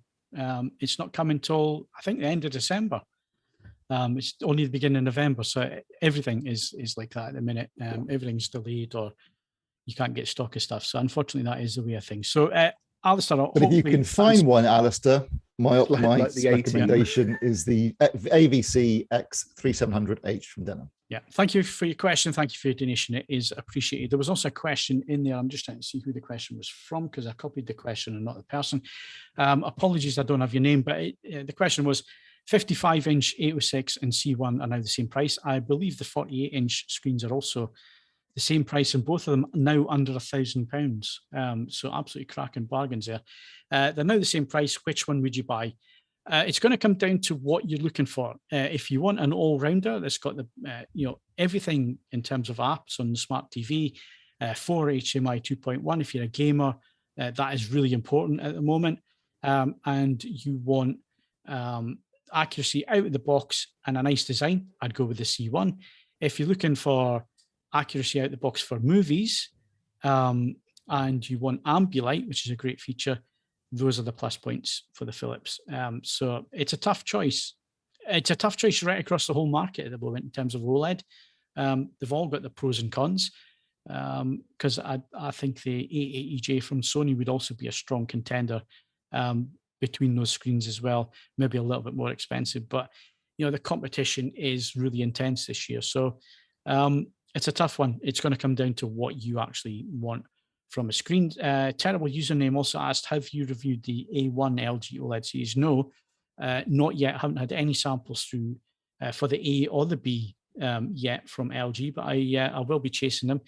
It's not coming till I think the end of December. It's only the beginning of November, so everything is like that at the minute. Everything's delayed, or you can't get stock of stuff. So unfortunately, that is the way of things. So, Alistair, but if you can find one, Alistair, my recommendation is the AVC X3700H from Denon. Yeah, thank you for your question. Thank you for your donation. It is appreciated. There was also a question in there. I'm just trying to see who the question was from because I copied the question and not the person. Apologies, I don't have your name, but the question was 55-inch 806 and C1 are now the same price. I believe the 48-inch screens are also the same price, and both of them now under £1,000. So absolutely cracking bargains there. They're now the same price. Which one would you buy? It's going to come down to what you're looking for. If you want an all-rounder that's got the everything in terms of apps on the smart TV, 4 HDMI 2.1. If you're a gamer, that is really important at the moment. And you want accuracy out of the box and a nice design, I'd go with the C1. if you're looking for accuracy out the box for movies, and you want Ambilight, which is a great feature, those are the plus points for the Philips. So it's a tough choice. It's a tough choice right across the whole market at the moment in terms of OLED. They've all got the pros and cons, because I think the 880J from Sony would also be a strong contender between those screens as well. Maybe a little bit more expensive, but the competition is really intense this year. So it's a tough one. It's going to come down to what you actually want from a screen. Terrible Username also asked, have you reviewed the A1 LG OLED series? No, not yet. I haven't had any samples through for the A or the B yet from LG, but I will be chasing them.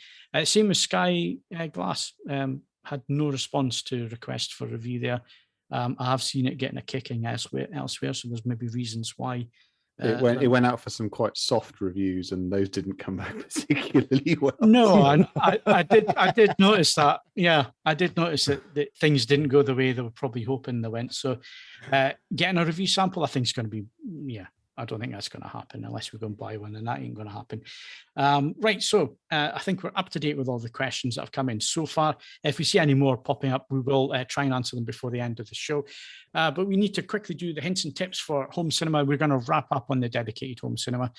Same with Sky Glass. Had no response to request for review there. I have seen it getting a kicking elsewhere, so there's maybe reasons why. It went out for some quite soft reviews, and those didn't come back particularly well. No, I did notice that. Yeah, I did notice that things didn't go the way they were probably hoping they went. So getting a review sample, I think is going to be, I don't think that's going to happen unless we go and buy one, and that ain't going to happen. Right, so I think we're up to date with all the questions that have come in so far. If we see any more popping up, we will try and answer them before the end of the show. But we need to quickly do the hints and tips for home cinema. We're going to wrap up on the dedicated home cinema.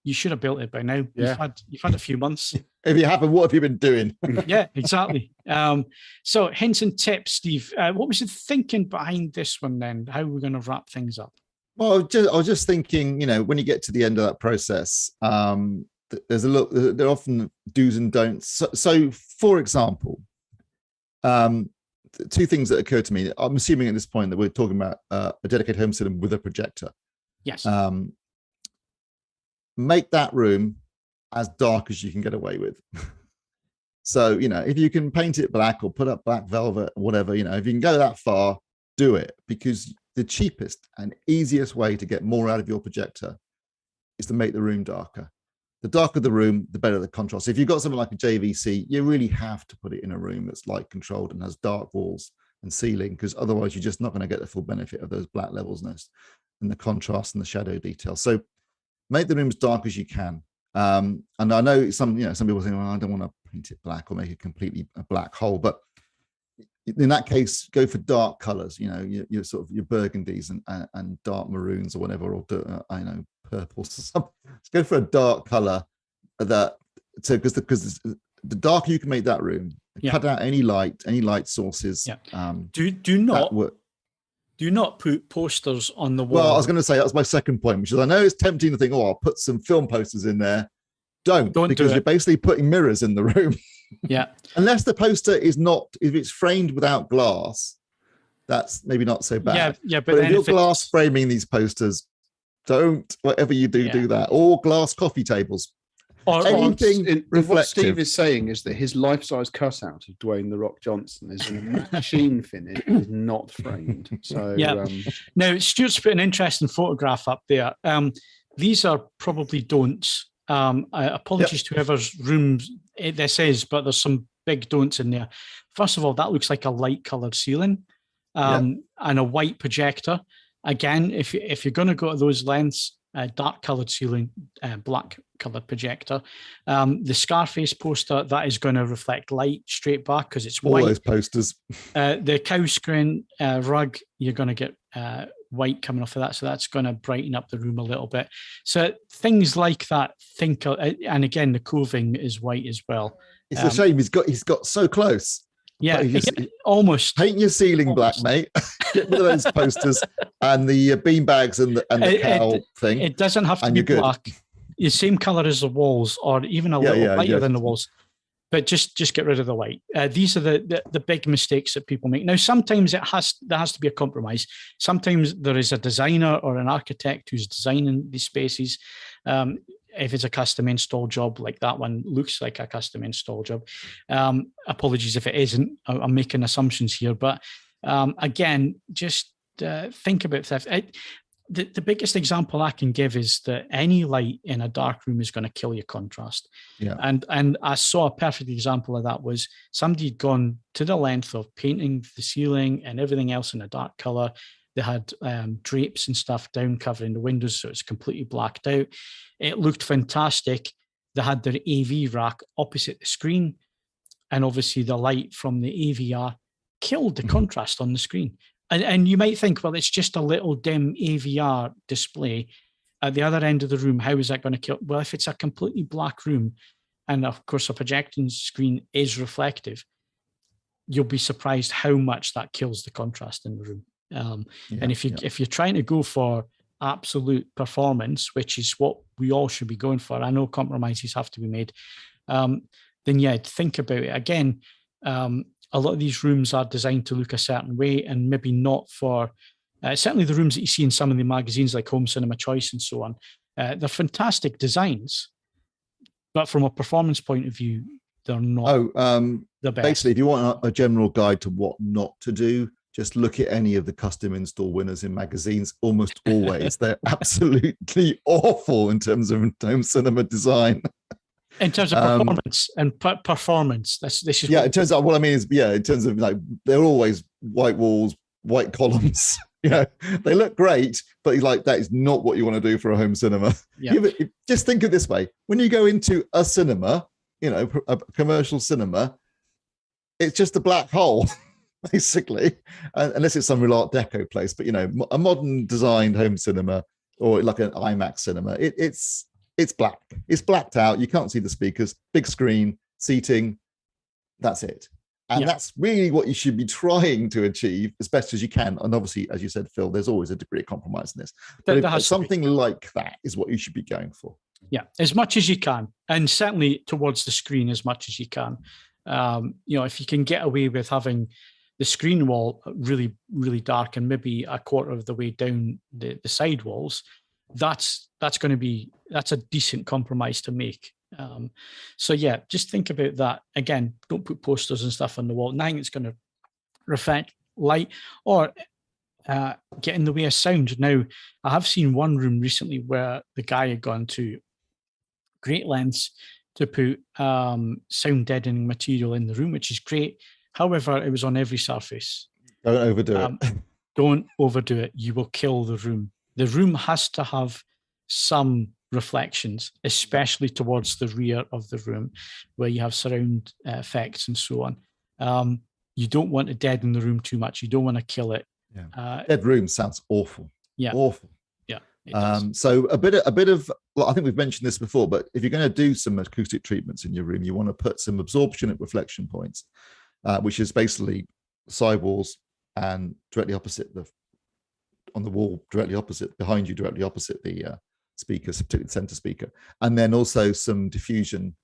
You should have built it by now. Yeah. You've had a few months. If you haven't, what have you been doing? Yeah, exactly. So hints and tips, Steve. What was the thinking behind this one then? How are we going to wrap things up? Well, I was just thinking, when you get to the end of that process, there's there are often do's and don'ts. So for example, two things that occur to me. I'm assuming at this point that we're talking about a dedicated home cinema with a projector. Yes. Make that room as dark as you can get away with. So, if you can paint it black or put up black velvet, whatever, if you can go that far, do it, because the cheapest and easiest way to get more out of your projector is to make the room darker. The darker the room, the better the contrast. If you've got something like a JVC, you really have to put it in a room that's light controlled and has dark walls and ceiling, because otherwise you're just not going to get the full benefit of those black levels and the contrast and the shadow detail. So make the room as dark as you can. And I know some people think, well, I don't want to paint it black or make it completely a black hole, but in that case, go for dark colors, your sort of your burgundies and dark maroons or whatever, or purples or something. Let's go for a dark color because the darker you can make that room, cut out any light sources. Yeah. Do not put posters on the wall. Well, I was going to say that was my second point, which is I know it's tempting to think, I'll put some film posters in there. Don't because you're basically putting mirrors in the room. Yeah. Unless the poster is not, if it's framed without glass, that's maybe not so bad. Yeah. But if you're glass framing these posters, don't, whatever you do that. Or glass coffee tables. Or anything reflective. What Steve is saying is that his life-size cutout of Dwayne "The Rock" Johnson is in a machine finish, is not framed. So now Stuart's put an interesting photograph up there. These are probably don'ts. Apologies to whoever's rooms this is, but there's some big don'ts in there. First of all, that looks like a light-colored ceiling and a white projector. Again, if you're going to go to those lengths, dark-colored ceiling, black-colored projector. The Scarface poster, that is going to reflect light straight back because it's white. All those posters. The cow screen rug, you're going to get white coming off of that, so that's going to brighten up the room a little bit. So things like that, and again, the coving is white as well. It's a shame he's got so close. Yeah, almost. Paint your ceiling black, mate. Get rid of those posters and the beanbags and the cow thing. It doesn't have to be black. The same color as the walls, or even a little lighter than the walls. But just get rid of the white. These are the big mistakes that people make. Now, sometimes there has to be a compromise. Sometimes there is a designer or an architect who's designing these spaces. If it's a custom install job, like that one looks like a custom install job. Apologies if it isn't. I'm making assumptions here. But again, just think about that. The biggest example I can give is that any light in a dark room is going to kill your contrast. Yeah. And I saw a perfect example of that was somebody had gone to the length of painting the ceiling and everything else in a dark color They had drapes and stuff down covering the windows, so it's completely blacked out. It looked fantastic. They had their AV rack opposite the screen, and obviously the light from the AVR killed the contrast on the screen. And you might think, well, it's just a little dim AVR display at the other end of the room. How is that going to kill? Well, if it's a completely black room, and of course a projecting screen is reflective, you'll be surprised how much that kills the contrast in the room. And if you're trying to go for absolute performance, which is what we all should be going for, I know compromises have to be made, then yeah, think about it. Again, a lot of these rooms are designed to look a certain way, and maybe not for, certainly the rooms that you see in some of the magazines like Home Cinema Choice and so on. They're fantastic designs, but from a performance point of view, they're not the best. Basically, if you want a general guide to what not to do, just look at any of the custom install winners in magazines. Almost always, they're absolutely awful in terms of home cinema design. In terms of performance performance, this is it turns out what I mean is, in terms of like, they're always white walls, white columns. They look great, but like, that is not what you want to do for a home cinema. Just think of it this way: when you go into a cinema, a commercial cinema, it's just a black hole, basically, unless it's some real Art Deco place. But a modern designed home cinema, or like an IMAX cinema, it's black. It's blacked out. You can't see the speakers, big screen, seating. That's it. And that's really what you should be trying to achieve as best as you can. And obviously, as you said, Phil, there's always a degree of compromise in this. But something like that is what you should be going for. Yeah, as much as you can. And certainly towards the screen as much as you can. If you can get away with having the screen wall really, really dark and maybe a quarter of the way down the side walls, that's a decent compromise to make. So yeah, just think about that. Again, don't put posters and stuff on the wall. Nothing that's going to reflect light or get in the way of sound. Now, I have seen one room recently where the guy had gone to great lengths to put sound deadening material in the room, which is great. However, it was on every surface. Don't overdo it. Don't overdo it. You will kill the room. The room has to have some reflections, especially towards the rear of the room where you have surround effects and so on. You don't want to deaden the room too much. You don't want to kill it. Dead room sounds awful. Yeah. Awful. Yeah. So a bit of, well, I think we've mentioned this before, but if you're going to do some acoustic treatments in your room, you want to put some absorption at reflection points, which is basically sidewalls and directly opposite on the wall, directly opposite, behind you, directly opposite the speakers, particularly the center speaker, and then also some diffusion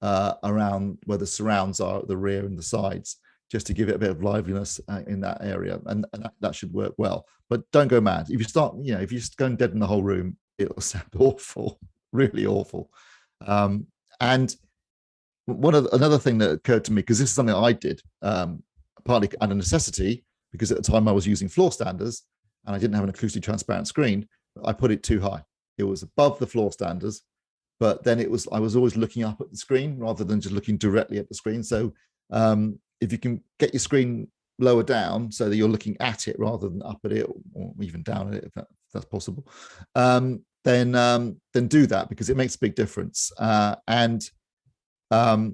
around where the surrounds are at the rear and the sides, just to give it a bit of liveliness in that area, and that should work well. But don't go mad. If you start, if you just go and deaden the whole room, it'll sound awful, really awful. And another thing that occurred to me, because this is something I did, partly out of necessity, because at the time I was using floor standers and I didn't have an acoustically transparent screen, I put it too high. It was above the floor standers, but then I was always looking up at the screen rather than just looking directly at the screen. So if you can get your screen lower down so that you're looking at it rather than up at it, or even down at it, if that's possible, then do that, because it makes a big difference. And by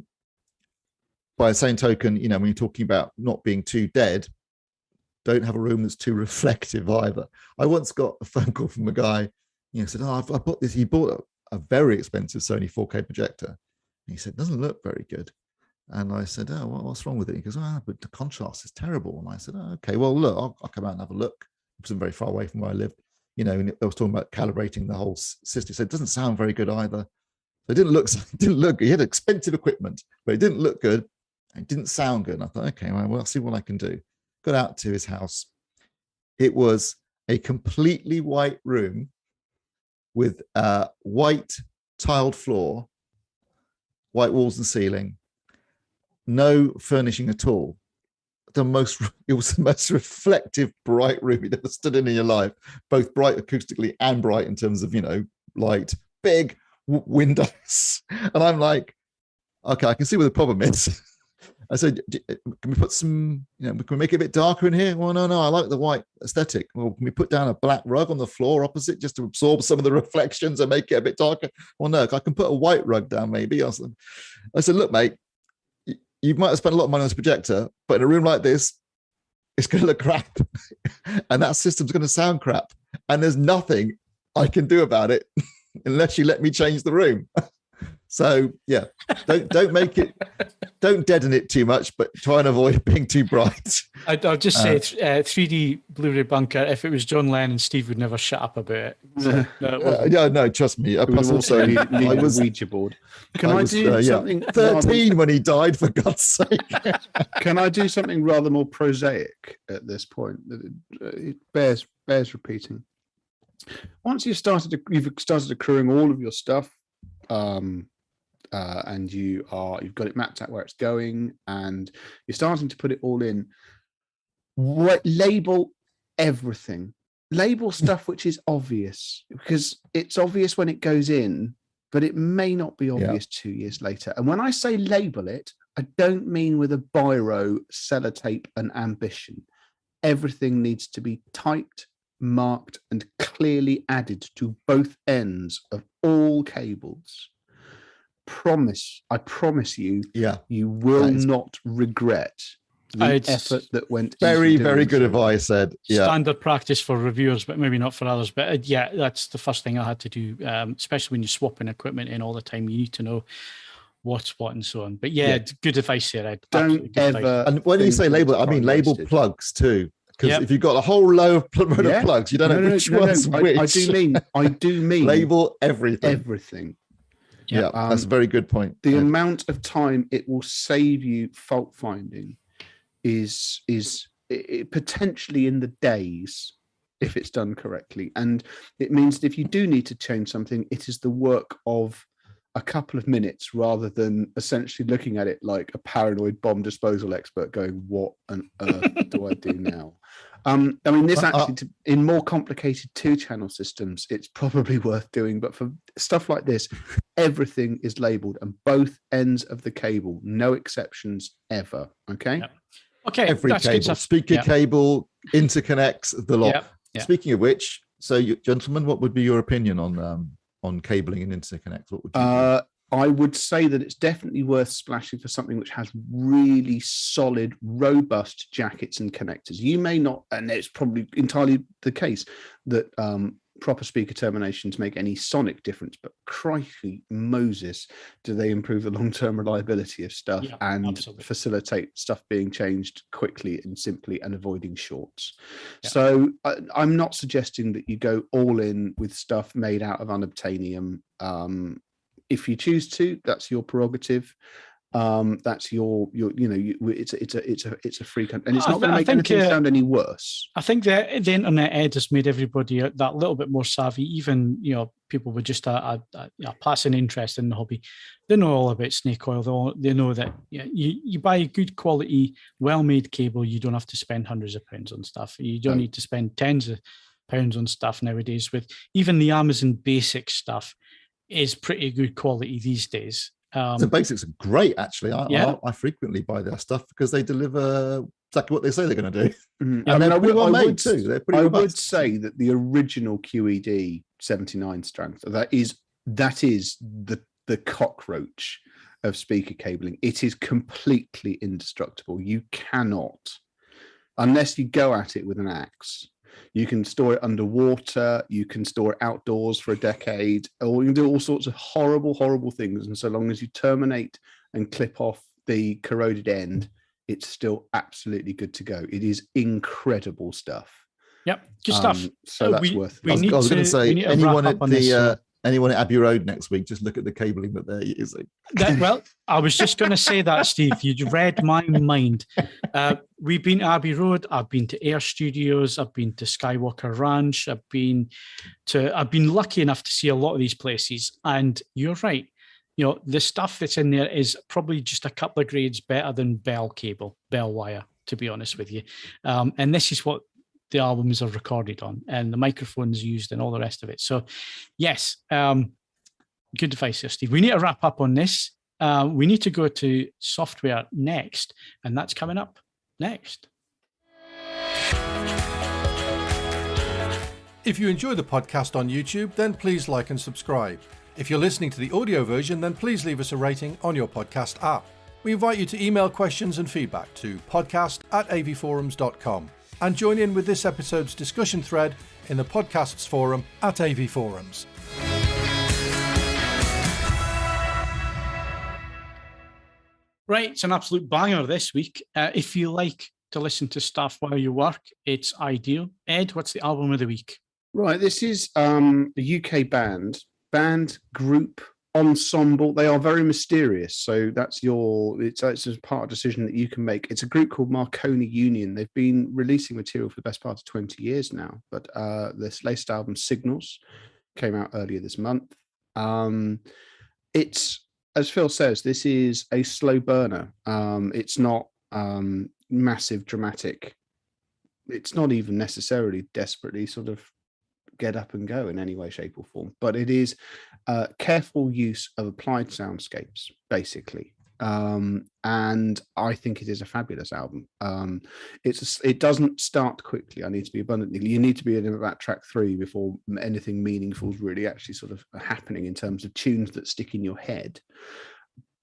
the same token, when you're talking about not being too dead, don't have a room that's too reflective either. I once got a phone call from a guy, said, I bought this. He bought a very expensive Sony 4K projector. And he said, it doesn't look very good. And I said, oh, what's wrong with it? He goes, but the contrast is terrible. And I said, oh, okay, well, look, I'll come out and have a look. It wasn't very far away from where I lived, and I was talking about calibrating the whole system. So it doesn't sound very good either. So it didn't look, he had expensive equipment, but it didn't look good. It didn't sound good. And I thought, okay, well, I'll see what I can do. Got out to his house. It was a completely white room with a white tiled floor, white walls and ceiling, no furnishing at all. It was the most reflective, bright room you'd ever stood in your life, both bright acoustically and bright in terms of, light, big windows. And I'm like, okay, I can see where the problem is. I said, can we put some, can we make it a bit darker in here? Well, no, I like the white aesthetic. Well, can we put down a black rug on the floor opposite just to absorb some of the reflections and make it a bit darker? Well, no, I can put a white rug down maybe. I said, look, mate, you might have spent a lot of money on this projector, but in a room like this, it's going to look crap. And that system's going to sound crap. And there's nothing I can do about it unless you let me change the room. So yeah, don't make it, don't deaden it too much, but try and avoid being too bright. I'll just say 3D Blu-ray bunker. If it was John Lennon, Steve would never shut up about it. So, no, trust me. Plus also, I was Ouija board. Can I do something? 13 when he died, for God's sake. Can I do something rather more prosaic at this point? It bears repeating. Once you've started accruing all of your stuff, and you've got it mapped out where it's going, and you're starting to put it all in. Label everything. Label stuff which is obvious, because it's obvious when it goes in, but it may not be obvious 2 years later. And when I say label it, I don't mean with a biro, sellotape, and ambition. Everything needs to be typed, marked, and clearly added to both ends of all cables. I promise you, you will not regret the effort that went. Very good advice, Ed. Standard practice for reviewers, but maybe not for others. But that's the first thing I had to do, especially when you're swapping equipment in all the time. You need to know what's what and so on. But good advice there, Ed. Don't ever. And when you say label, I mean label plugs too. Because if you've got a whole load of plugs, you don't know which one's which. I do mean label everything. Everything. Yeah, that's a very good point. The amount of time it will save you fault finding is potentially in the days if it's done correctly. And it means that if you do need to change something, it is the work of a couple of minutes rather than essentially looking at it like a paranoid bomb disposal expert going, what on earth do I do now? I mean, this actually, in more complicated 2-channel systems, it's probably worth doing. But for stuff like this, everything is labeled and both ends of the cable, no exceptions ever. Okay. Yep. Okay. Every cable, speaker cable, interconnects, the lot. Yep. Speaking of which, so gentlemen, what would be your opinion on cabling and interconnects? What would you do? I would say that it's definitely worth splashing for something which has really solid, robust jackets and connectors. You may not, and it's probably entirely the case, that proper speaker terminations make any sonic difference, but crikey Moses, do they improve the long-term reliability of stuff and facilitate stuff being changed quickly and simply and avoiding shorts. So I'm not suggesting that you go all in with stuff made out of unobtainium. If you choose to, that's your prerogative. That's your it's a free country, and it's not going to make anything sound any worse. I think the internet, Ed, has made everybody that little bit more savvy. Even people with just a passing interest in the hobby, they know all about snake oil. They know that you buy a good quality, well-made cable, you don't have to spend hundreds of pounds on stuff. You don't need to spend tens of pounds on stuff nowadays. With even the Amazon Basic stuff is pretty good quality these days. The basics are great, actually. I frequently buy their stuff because they deliver exactly what they say they're going to do. Mm-hmm. And they're pretty well made too. They're pretty robust. Would say that the original QED 79 strength, that is the cockroach of speaker cabling. It is completely indestructible. You cannot, unless you go at it with an axe. You can store it underwater, you can store it outdoors for a decade, or you can do all sorts of horrible, horrible things. And so long as you terminate and clip off the corroded end, it's still absolutely good to go. It is incredible stuff. Yep, good stuff. So that's worth it. I was going to say, anyone at Abbey Road next week, just look at the cabling that they're using. Well, I was just going to say that, Steve. You read my mind. We've been to Abbey Road. I've been to Air Studios. I've been to Skywalker Ranch. I've been lucky enough to see a lot of these places. And you're right. The stuff that's in there is probably just a couple of grades better than Bell wire, to be honest with you. And this is what the albums are recorded on, and the microphones used and all the rest of it. So yes, good advice there, Steve. We need to wrap up on this. We need to go to software next, and that's coming up next. If you enjoy the podcast on YouTube, then please like and subscribe. If you're listening to the audio version, then please leave us a rating on your podcast app. We invite you to email questions and feedback to podcast@avforums.com and join in with this episode's discussion thread in the podcasts forum at AV Forums. Right, it's an absolute banger this week. If you like to listen to stuff while you work, it's ideal. Ed, what's the album of the week? Right, this is a UK band group ensemble. They are very mysterious, so that's it's a part of decision that you can make. It's a group called Marconi Union. They've been releasing material for the best part of 20 years now, but this latest album, Signals, came out earlier this month. It's, as Phil says, this is a slow burner. It's not massive, dramatic. It's not even necessarily desperately sort of get up and go in any way, shape or form, but it is careful use of applied soundscapes, basically. And I think it is a fabulous album. It doesn't start quickly. I need to be abundantly, you need to be in about track 3 before anything meaningful is really actually sort of happening in terms of tunes that stick in your head.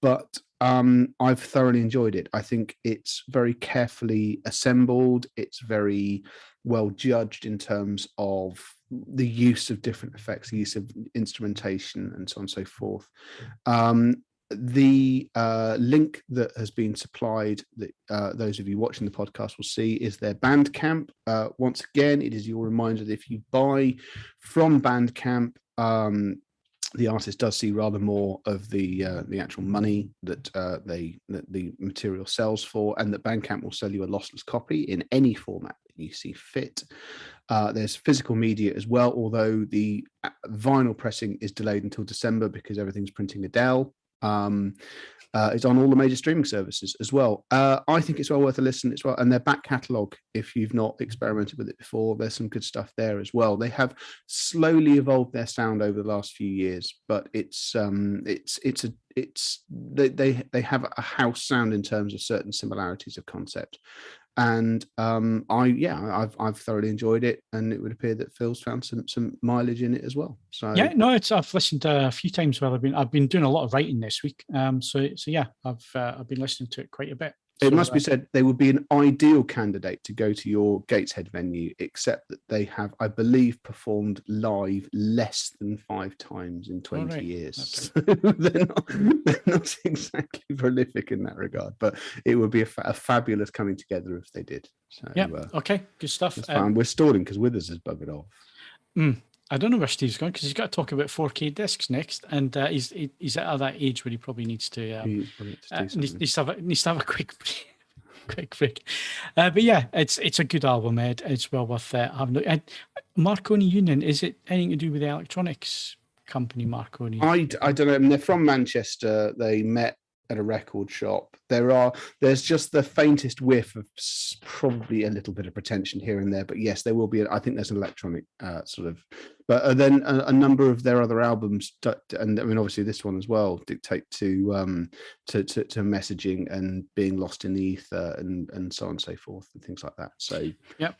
But I've thoroughly enjoyed it. I think it's very carefully assembled. It's very well judged in terms of the use of different effects, the use of instrumentation, and so on and so forth. The link that has been supplied, that those of you watching the podcast will see, is their Bandcamp. Once again, it is your reminder that if you buy from Bandcamp, the artist does see rather more of the actual money that that the material sells for, and that Bandcamp will sell you a lossless copy in any format that you see fit. There's physical media as well, although the vinyl pressing is delayed until December because everything's printing Adele. It's on all the major streaming services as well. I think it's well worth a listen as well. And their back catalogue, if you've not experimented with it before, there's some good stuff there as well. They have slowly evolved their sound over the last few years, but they have a house sound in terms of certain similarities of concept. And I've thoroughly enjoyed it, and it would appear that Phil's found some mileage in it as well. So yeah, no, I've listened a few times while I've been doing a lot of writing this week. So yeah, I've been listening to it quite a bit. It must be said they would be an ideal candidate to go to your Gateshead venue, except that they have, I believe, performed live less than 5 times in 20 years. They're not exactly prolific in that regard, but it would be a fabulous coming together if they did. So, yeah, okay, good stuff. We're stalling because Withers has buggered off. I don't know where Steve's going because he's got to talk about 4K discs next, and he's at that age where he probably needs to needs to have a quick break. But yeah, it's a good album, Ed. It's well worth having a look. Marconi Union, is it anything to do with the electronics company Marconi? I don't know. I mean, they're from Manchester. They met at a record shop. There's just the faintest whiff of probably a little bit of pretension here and there, but yes, there will be. I think there's an electronic sort of, but then a number of their other albums, and I mean obviously this one as well, dictate to messaging and being lost in the ether and so on and so forth and things like that. So yep.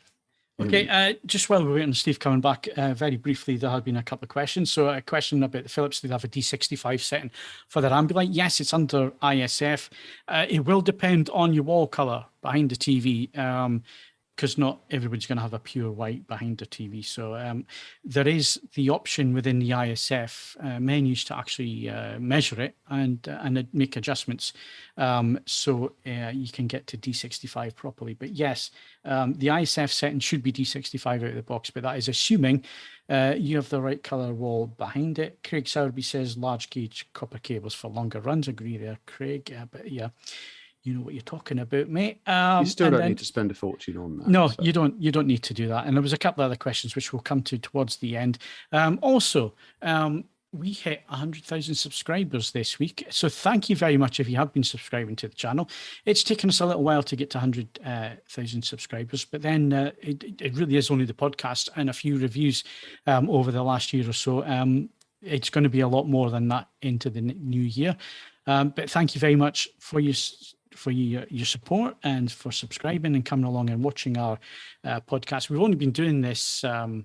Okay, just while we're waiting on Steve coming back, very briefly, there have been a couple of questions. So a question about the Philips, they have a D65 setting for their Ambilight. Yes, it's under ISF. It will depend on your wall color behind the TV, because not everybody's going to have a pure white behind the TV. So there is the option within the ISF menus to actually measure it and make adjustments, so you can get to D65 properly. But yes, the ISF setting should be D65 out of the box, but that is assuming you have the right color wall behind it. Craig Sowerby says large gauge copper cables for longer runs. Agree there, Craig. But yeah, you know what you're talking about, mate. You still don't need to spend a fortune on that. No, so. You don't need to do that. And there was a couple of other questions which we'll come to towards the end. We hit 100,000 subscribers this week. So thank you very much if you have been subscribing to the channel. It's taken us a little while to get to 100,000 subscribers, but then it really is only the podcast and a few reviews over the last year or so. It's going to be a lot more than that into the new year. But thank you very much for your support and for subscribing and coming along and watching our podcast. We've only been doing this a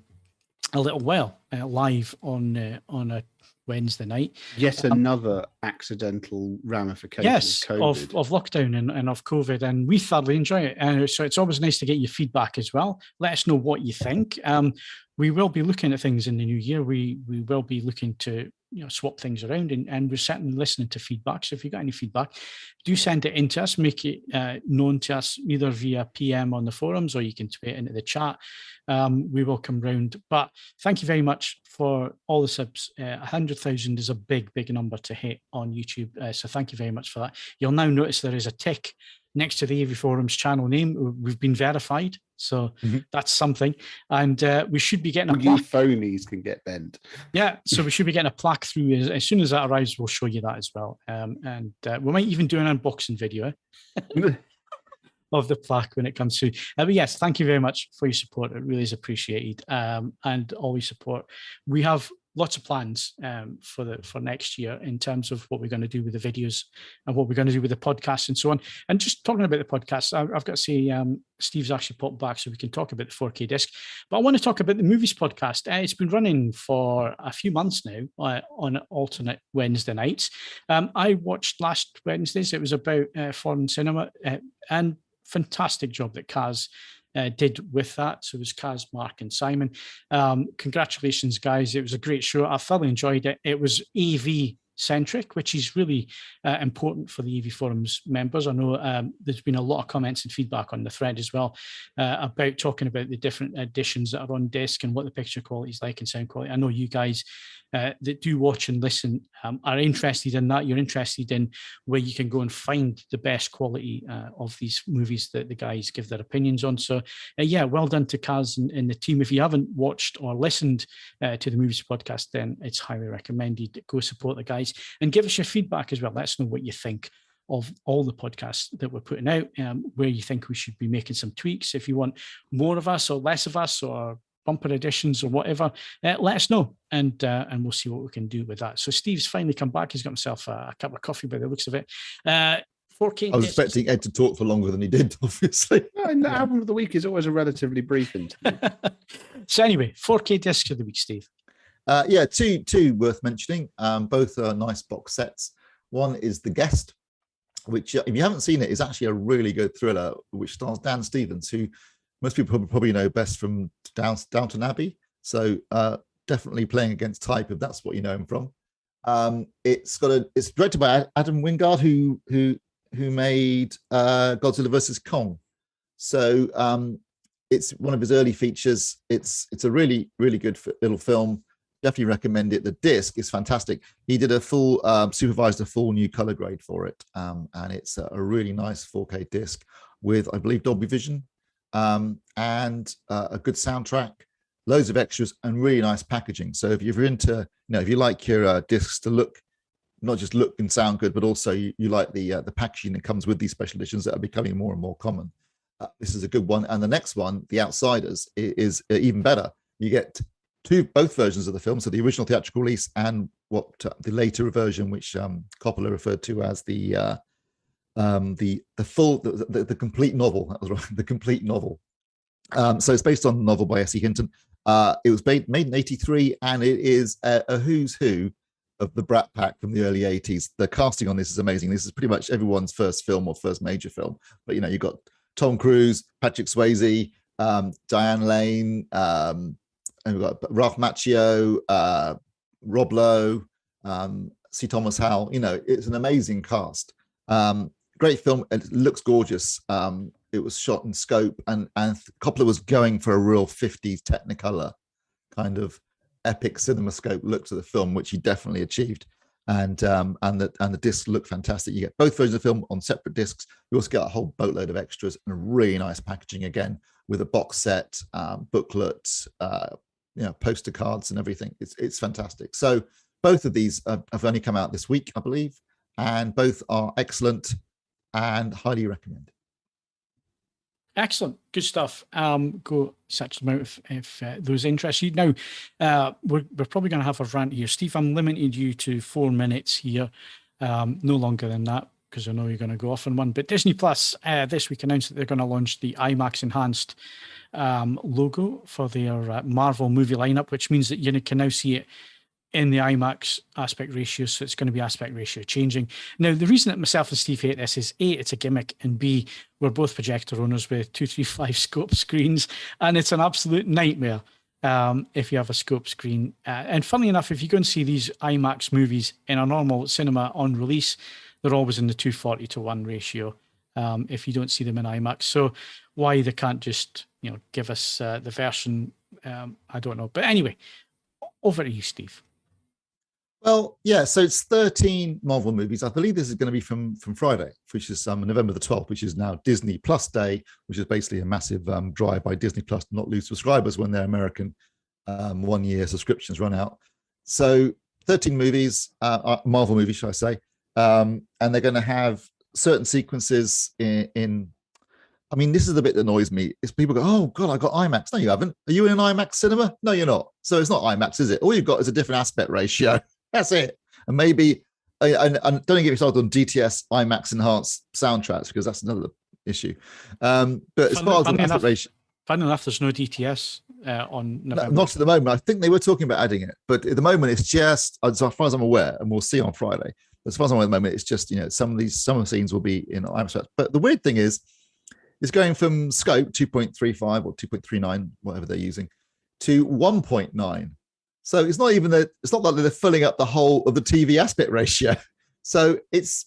little while live on a Wednesday night. Yet another accidental ramification Yes, of COVID. of lockdown and of COVID, and we thoroughly enjoy it. So it's always nice to get your feedback as well. Let us know what you think. We will be looking at things in the new year. We will be looking to swap things around, and we're certainly listening to feedback. So if you've got any feedback, do send it in to us, make it known to us either via PM on the forums, or you can tweet it into the chat. We will come round. But thank you very much for all the subs. 100,000 is a big number to hit on YouTube. So thank you very much for that. You'll now notice there is a tick next to the AV Forums channel name. We've been verified. So that's something. And we should be getting a plaque. You phonies can get bent. Yeah, so we should be getting a plaque through. As soon as that arrives, we'll show you that as well. And we might even do an unboxing video of the plaque when it comes through. But yes, thank you very much for your support. It really is appreciated. And all your support. We have lots of plans for next year in terms of what we're going to do with the videos and what we're going to do with the podcast and so on. And just talking about the podcast, I've got to say, Steve's actually popped back so we can talk about the 4K disc. But I want to talk about the movies podcast. It's been running for a few months now on alternate Wednesday nights. I watched last Wednesdays. It was about foreign cinema, and fantastic job that Kaz did with that. So it was Kaz, Mark, and Simon. Congratulations, guys. It was a great show. I thoroughly enjoyed it. It was AV centric, which is really important for the AV Forums members. I know there's been a lot of comments and feedback on the thread as well about talking about the different editions that are on disc and what the picture quality is like and sound quality. I know you guys that do watch and listen are interested in that. You're interested in where you can go and find the best quality of these movies that the guys give their opinions on. So yeah, well done to Kaz and the team. If you haven't watched or listened to the Movies Podcast, then it's highly recommended. Go support the guys and give us your feedback as well. Let us know what you think of all the podcasts that we're putting out, where you think we should be making some tweaks. If you want more of us or less of us or bumper editions or whatever, let us know, and we'll see what we can do with that. So Steve's finally come back. He's got himself a cup of coffee by the looks of it. 4K. I was expecting Ed to talk for longer than he did, obviously. And the album of the week is always a relatively brief interview. So anyway, 4K discs of the week, Steve. Yeah, two worth mentioning. Both are nice box sets. One is The Guest, which, if you haven't seen it, is actually a really good thriller, which stars Dan Stevens, who most people probably know best from Downton Abbey. So definitely playing against type, if that's what you know him from. It's directed by Adam Wingard, who made Godzilla vs. Kong. So it's one of his early features. It's a really good little film. Definitely recommend it. The disc is fantastic. He did supervised a full new color grade for it, and it's a really nice 4K disc with, I believe, Dolby Vision, and a good soundtrack, loads of extras, and really nice packaging. So if you're into, if you like your discs to not just look and sound good, but also you like the packaging that comes with these special editions that are becoming more and more common, this is a good one. And the next one, The Outsiders, is even better. You get both versions of the film, so the original theatrical release and the later version, which Coppola referred to as the complete novel. That was right, the complete novel. So it's based on the novel by S.E. Hinton. It was made in 1983, and it is a who's who of the Brat Pack from the early 80s. The casting on this is amazing. This is pretty much everyone's first film or first major film. But you've got Tom Cruise, Patrick Swayze, Diane Lane, and we've got Ralph Macchio, Rob Lowe, C. Thomas Howell. It's an amazing cast. Great film. It looks gorgeous. It was shot in scope, and Coppola was going for a real 50s Technicolor kind of epic CinemaScope look to the film, which he definitely achieved. And the discs look fantastic. You get both versions of the film on separate discs. You also get a whole boatload of extras and really nice packaging, again, with a box set, booklet, poster cards and everything. It's fantastic. So both of these have only come out this week, I believe, and both are excellent and highly recommended. Excellent, good stuff. Go search them out if those interest you. Now, we're probably going to have a rant here, Steve. I'm limiting you to 4 minutes here. No longer than that, because I know you're going to go off on one. But Disney Plus this week announced that they're going to launch the IMAX Enhanced logo for their Marvel movie lineup, which means that you can now see it in the IMAX aspect ratio. So it's going to be aspect ratio changing. Now, the reason that myself and Steve hate this is A, it's a gimmick, and B, we're both projector owners with 235 scope screens, and it's an absolute nightmare if you have a scope screen. And funnily enough, if you go and see these IMAX movies in a normal cinema on release, they're always in the 240:1 ratio if you don't see them in IMAX. So why they can't just give us the version, I don't know. But anyway, over to you, Steve. Well, yeah, so it's 13 Marvel movies. I believe this is going to be from Friday, which is November the 12th, which is now Disney Plus Day, which is basically a massive drive by Disney Plus to not lose subscribers when their American 1-year subscriptions run out. So 13 movies, Marvel movies, should I say, and they're going to have certain sequences in I mean, this is the bit that annoys me, is people go, oh, God, I got IMAX. No, you haven't. Are you in an IMAX cinema? No, you're not. So it's not IMAX, is it? All you've got is a different aspect ratio. That's it. And maybe, and don't get me started on DTS IMAX enhanced soundtracks, because that's another issue. But as far as the aspect ratio, funny enough, there's no DTS on November. Not at the moment. I think they were talking about adding it, but at the moment it's just, as far as I'm aware, and we'll see on Friday. As far as I'm aware at the moment, it's just some of the scenes will be in IMAX. But the weird thing is, it's going from scope 2.35 or 2.39, whatever they're using, to 1.9. So it's not even it's not like they're filling up the whole of the TV aspect ratio. So it's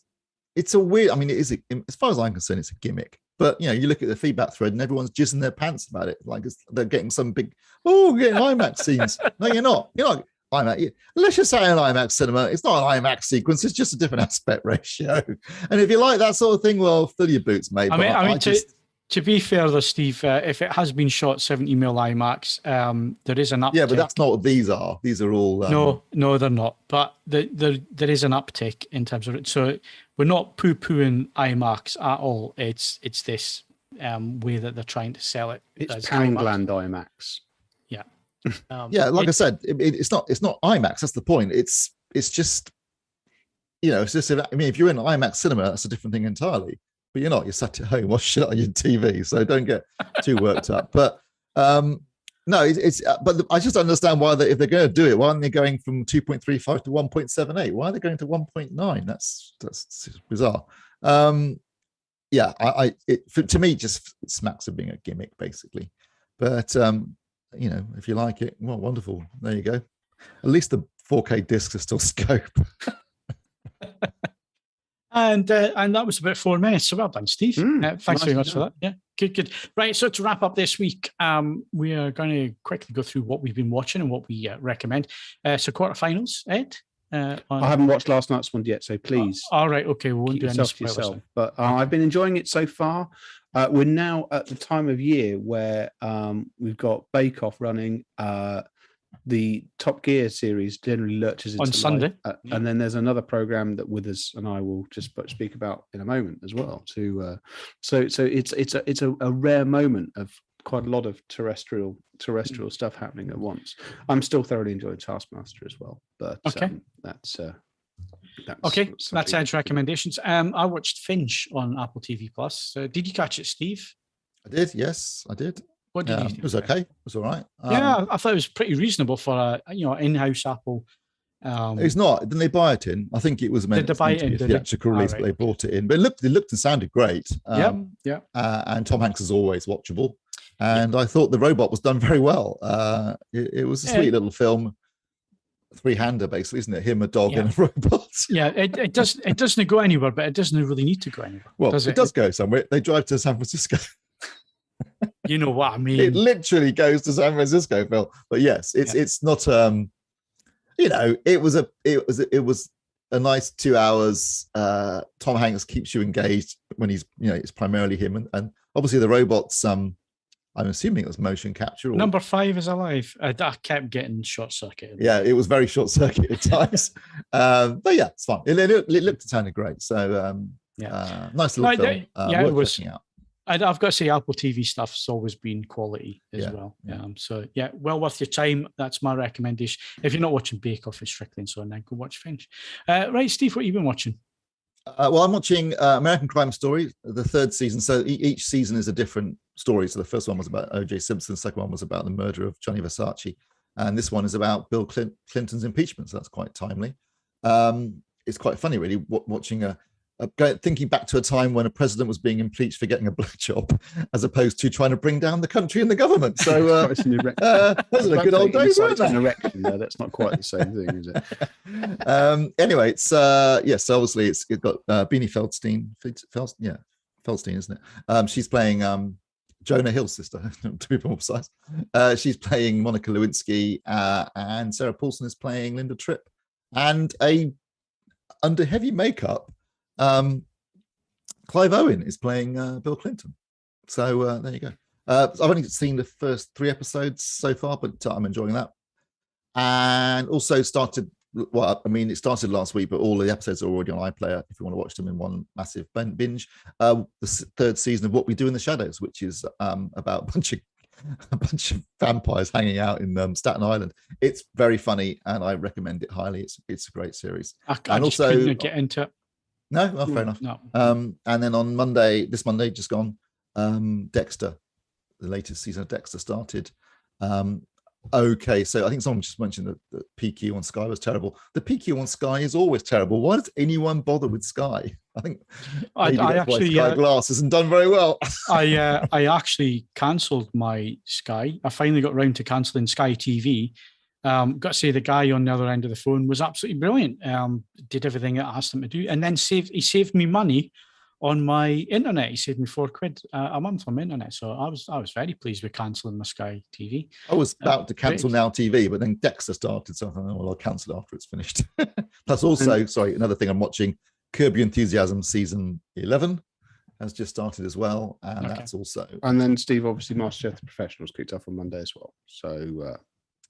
a weird, I mean, it is, as far as I'm concerned, it's a gimmick. But you look at the feedback thread and everyone's jizzing their pants about it. Like they're getting some big, we're getting IMAX scenes. No, you're not. You're not IMAX. Unless you're saying an IMAX cinema, it's not an IMAX sequence. It's just a different aspect ratio. And if you like that sort of thing, well, fill your boots, mate. I mean, to be fair though, Steve, if it has been shot 70mm IMAX, there is an uptick. Yeah, but that's not what these are. These are all... No, they're not. But there is an uptick in terms of it. So we're not poo-pooing IMAX at all. It's this way that they're trying to sell it. It's Poundland IMAX. Yeah. Yeah, like I said, it's not IMAX. That's the point. It's just, it's just, I mean, if you're in an IMAX cinema, that's a different thing entirely. But you're not. You're sat at home watching it on your TV, so don't get too worked up. But no, but I just understand why if they're going to do it, why aren't they going from 2.35 to 1.78? Why are they going to 1.9? That's bizarre. Yeah, to me, just it smacks of being a gimmick, basically. But if you like it, well, wonderful. There you go. At least the 4K discs are still scope. And that was about 4 minutes. So well done, Steve. Thanks very much for that. Yeah, good. Right, so to wrap up this week, we are going to quickly go through what we've been watching and what we recommend. So quarterfinals, Ed? I haven't watched last night's one yet, so please. All right, okay, we won't do any spoilers. Yourself. But I've been enjoying it so far. We're now at the time of year where we've got Bake Off running. The Top Gear series generally lurches into on Sunday, and then there's another program that Withers and I will just speak about in a moment as well. So it's a rare moment of quite a lot of terrestrial stuff happening at once. I'm still thoroughly enjoying Taskmaster as well, but okay, that's okay. That's Ed's recommendations. I watched Finch on Apple TV Plus. Did you catch it, Steve? I did. Yes, I did. What did you think? It was okay. It was all right. Yeah, I thought it was pretty reasonable for a in-house Apple. It's not. Didn't they buy it in? I think it was meant to be a theatrical release, but they brought it in. But it looked and sounded great. Yeah. And Tom Hanks is always watchable. And I thought the robot was done very well. It was a sweet little film. Three-hander, basically, isn't it? Him, a dog, and a robot. Yeah, it doesn't go anywhere, but it doesn't really need to go anywhere. Well, it does go somewhere. They drive to San Francisco. You know what I mean? It literally goes to San Francisco, Phil. But yes, it's not. It was a nice 2 hours. Tom Hanks keeps you engaged when he's it's primarily him, and obviously the robots. I'm assuming it was motion capture. Number 5 is alive. I kept getting short circuited. Yeah, it was very short circuit at times. But yeah, it's fine. It looked and sounded great. So nice little film. It was. Out. I've got to say, Apple TV stuff's always been quality as well. Yeah. So yeah, well worth your time. That's my recommendation. If you're not watching Bake Off and Strictly and so on, then go watch Finch. Right, Steve, what have you been watching? Well, I'm watching American Crime Story, the 3rd season. So each season is a different story. So the first one was about O.J. Simpson. The second one was about the murder of Gianni Versace. And this one is about Bill Clinton's impeachment. So that's quite timely. It's quite funny, really, watching thinking back to a time when a president was being impeached for getting a blowjob, as opposed to trying to bring down the country and the government. So those are good old days, weren't they? An erection there. That's not quite the same thing, is it? Anyway, it's yes, obviously it's got Beanie Feldstein, isn't it? She's playing Jonah Hill's sister, to be more precise. She's playing Monica Lewinsky, and Sarah Paulson is playing Linda Tripp. And under heavy makeup, Clive Owen is playing Bill Clinton. So there you go. I've only seen the first 3 episodes so far, but I'm enjoying that. And also started, well, I mean, it started last week, but all the episodes are already on iPlayer if you want to watch them in one massive binge. The 3rd season of What We Do in the Shadows, which is about a bunch of vampires hanging out in Staten Island. It's very funny, and I recommend it highly. It's a great series. I just couldn't get into it. No, well, fair enough. No. And then on this Monday, just gone, Dexter, the latest season of Dexter started. Okay, so I think someone just mentioned that the PQ on Sky was terrible. The PQ on Sky is always terrible. Why does anyone bother with Sky? I think I actually Sky Glass hasn't done very well. I actually cancelled my Sky. I finally got round to cancelling Sky TV. Got to say, the guy on the other end of the phone was absolutely brilliant. Did everything I asked him to do, and then he saved me money on my internet. He saved me £4 a month on my internet. So I was very pleased with cancelling my Sky TV. I was about to cancel Now TV, but then Dexter started, so I thought, well, I'll cancel it after it's finished. Plus, also, another thing I'm watching, Curb Your Enthusiasm season 11 has just started as well, and that's also. And then Steve, obviously, MasterChef The Professionals kicked off on Monday as well. So.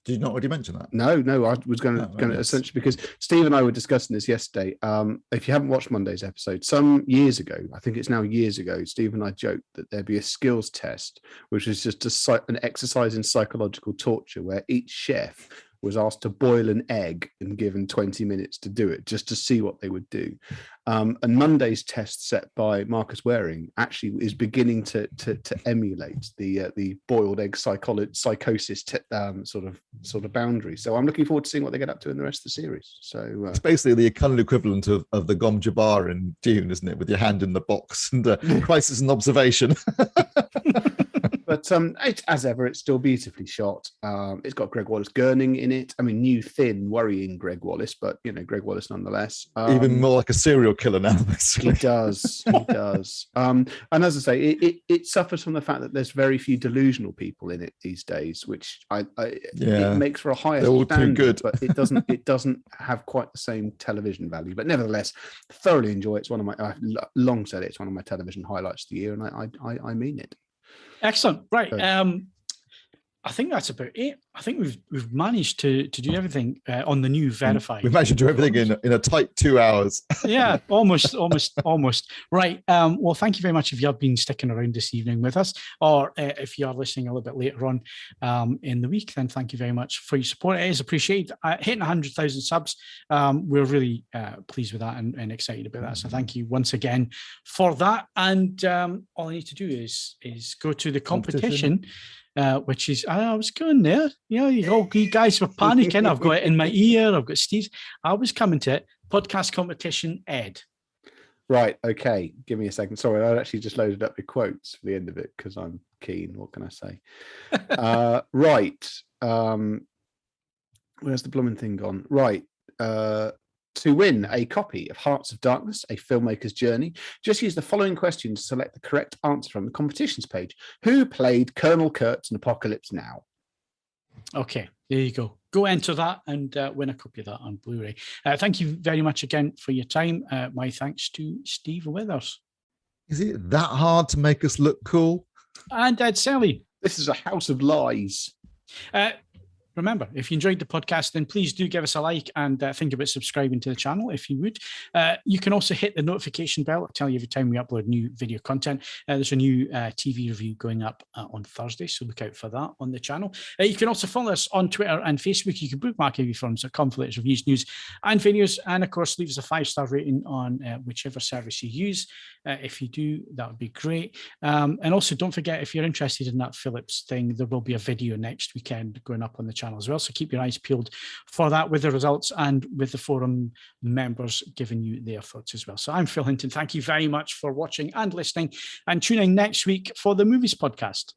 Did you not already mention that? No, I was going to essentially, because Steve and I were discussing this yesterday. If you haven't watched Monday's episode, some years ago, I think it's now years ago, Steve and I joked that there'd be a skills test, which is just an exercise in psychological torture, where each chef was asked to boil an egg and given 20 minutes to do it, just to see what they would do. And Monday's test set by Marcus Waring actually is beginning to emulate the boiled egg psychosis sort of boundary. So I'm looking forward to seeing what they get up to in the rest of the series. So it's basically the kind of equivalent of the Gom Jabbar in Dune, isn't it? With your hand in the box and crisis and observation. But as ever, it's still beautifully shot. It's got Greg Wallace-Gurning in it. I mean, new, thin, worrying Greg Wallace, but, Greg Wallace nonetheless. Even more like a serial killer now, basically. He does. And as I say, it suffers from the fact that there's very few delusional people in it these days, which it makes for a higher standard. They're all too good. But it doesn't have quite the same television value. But nevertheless, thoroughly enjoy it. It's one of my, I've long said it's one of my television highlights of the year, and I mean it. Excellent. Right. I think that's about it. I think we've managed to do everything on the new Verified. We've managed to do everything in a tight 2 hours. Yeah, almost. Right. Well, thank you very much if you have been sticking around this evening with us, or if you are listening a little bit later on in the week, then thank you very much for your support. It is appreciated. Hitting 100,000 subs, we're really pleased with that and excited about that. So thank you once again for that. And all I need to do is go to the competition. Which is, I was going there. You guys were panicking. I've got it in my ear. I've got Steve's. I was coming to it. Podcast competition, Ed. Right. Okay. Give me a second. Sorry, I actually just loaded up the quotes for the end of it because I'm keen. What can I say? Right. Where's the blooming thing gone? Right. To win a copy of Hearts of Darkness, A Filmmaker's Journey, just use the following question to select the correct answer from the competitions page. Who played Colonel Kurtz in Apocalypse Now? Okay, there you go. Go enter that and win a copy of that on Blu-ray. Thank you very much again for your time. My thanks to Steve Withers. Is it that hard to make us look cool? And Ed Selley. This is a house of lies. remember, if you enjoyed the podcast, then please do give us a like and think about subscribing to the channel if you would. You can also hit the notification bell. I'll tell you every time we upload new video content. There's a new TV review going up on Thursday, so look out for that on the channel. You can also follow us on Twitter and Facebook. You can bookmark AVFilms.com for latest reviews, news, and videos. And of course, leave us a 5-star rating on whichever service you use. If you do, that would be great. And also, don't forget, if you're interested in that Philips thing, there will be a video next weekend going up on the channel as well. So keep your eyes peeled for that with the results and with the forum members giving you their thoughts as well. So I'm Phil Hinton. Thank you very much for watching and listening, and tune in next week for the Movies Podcast.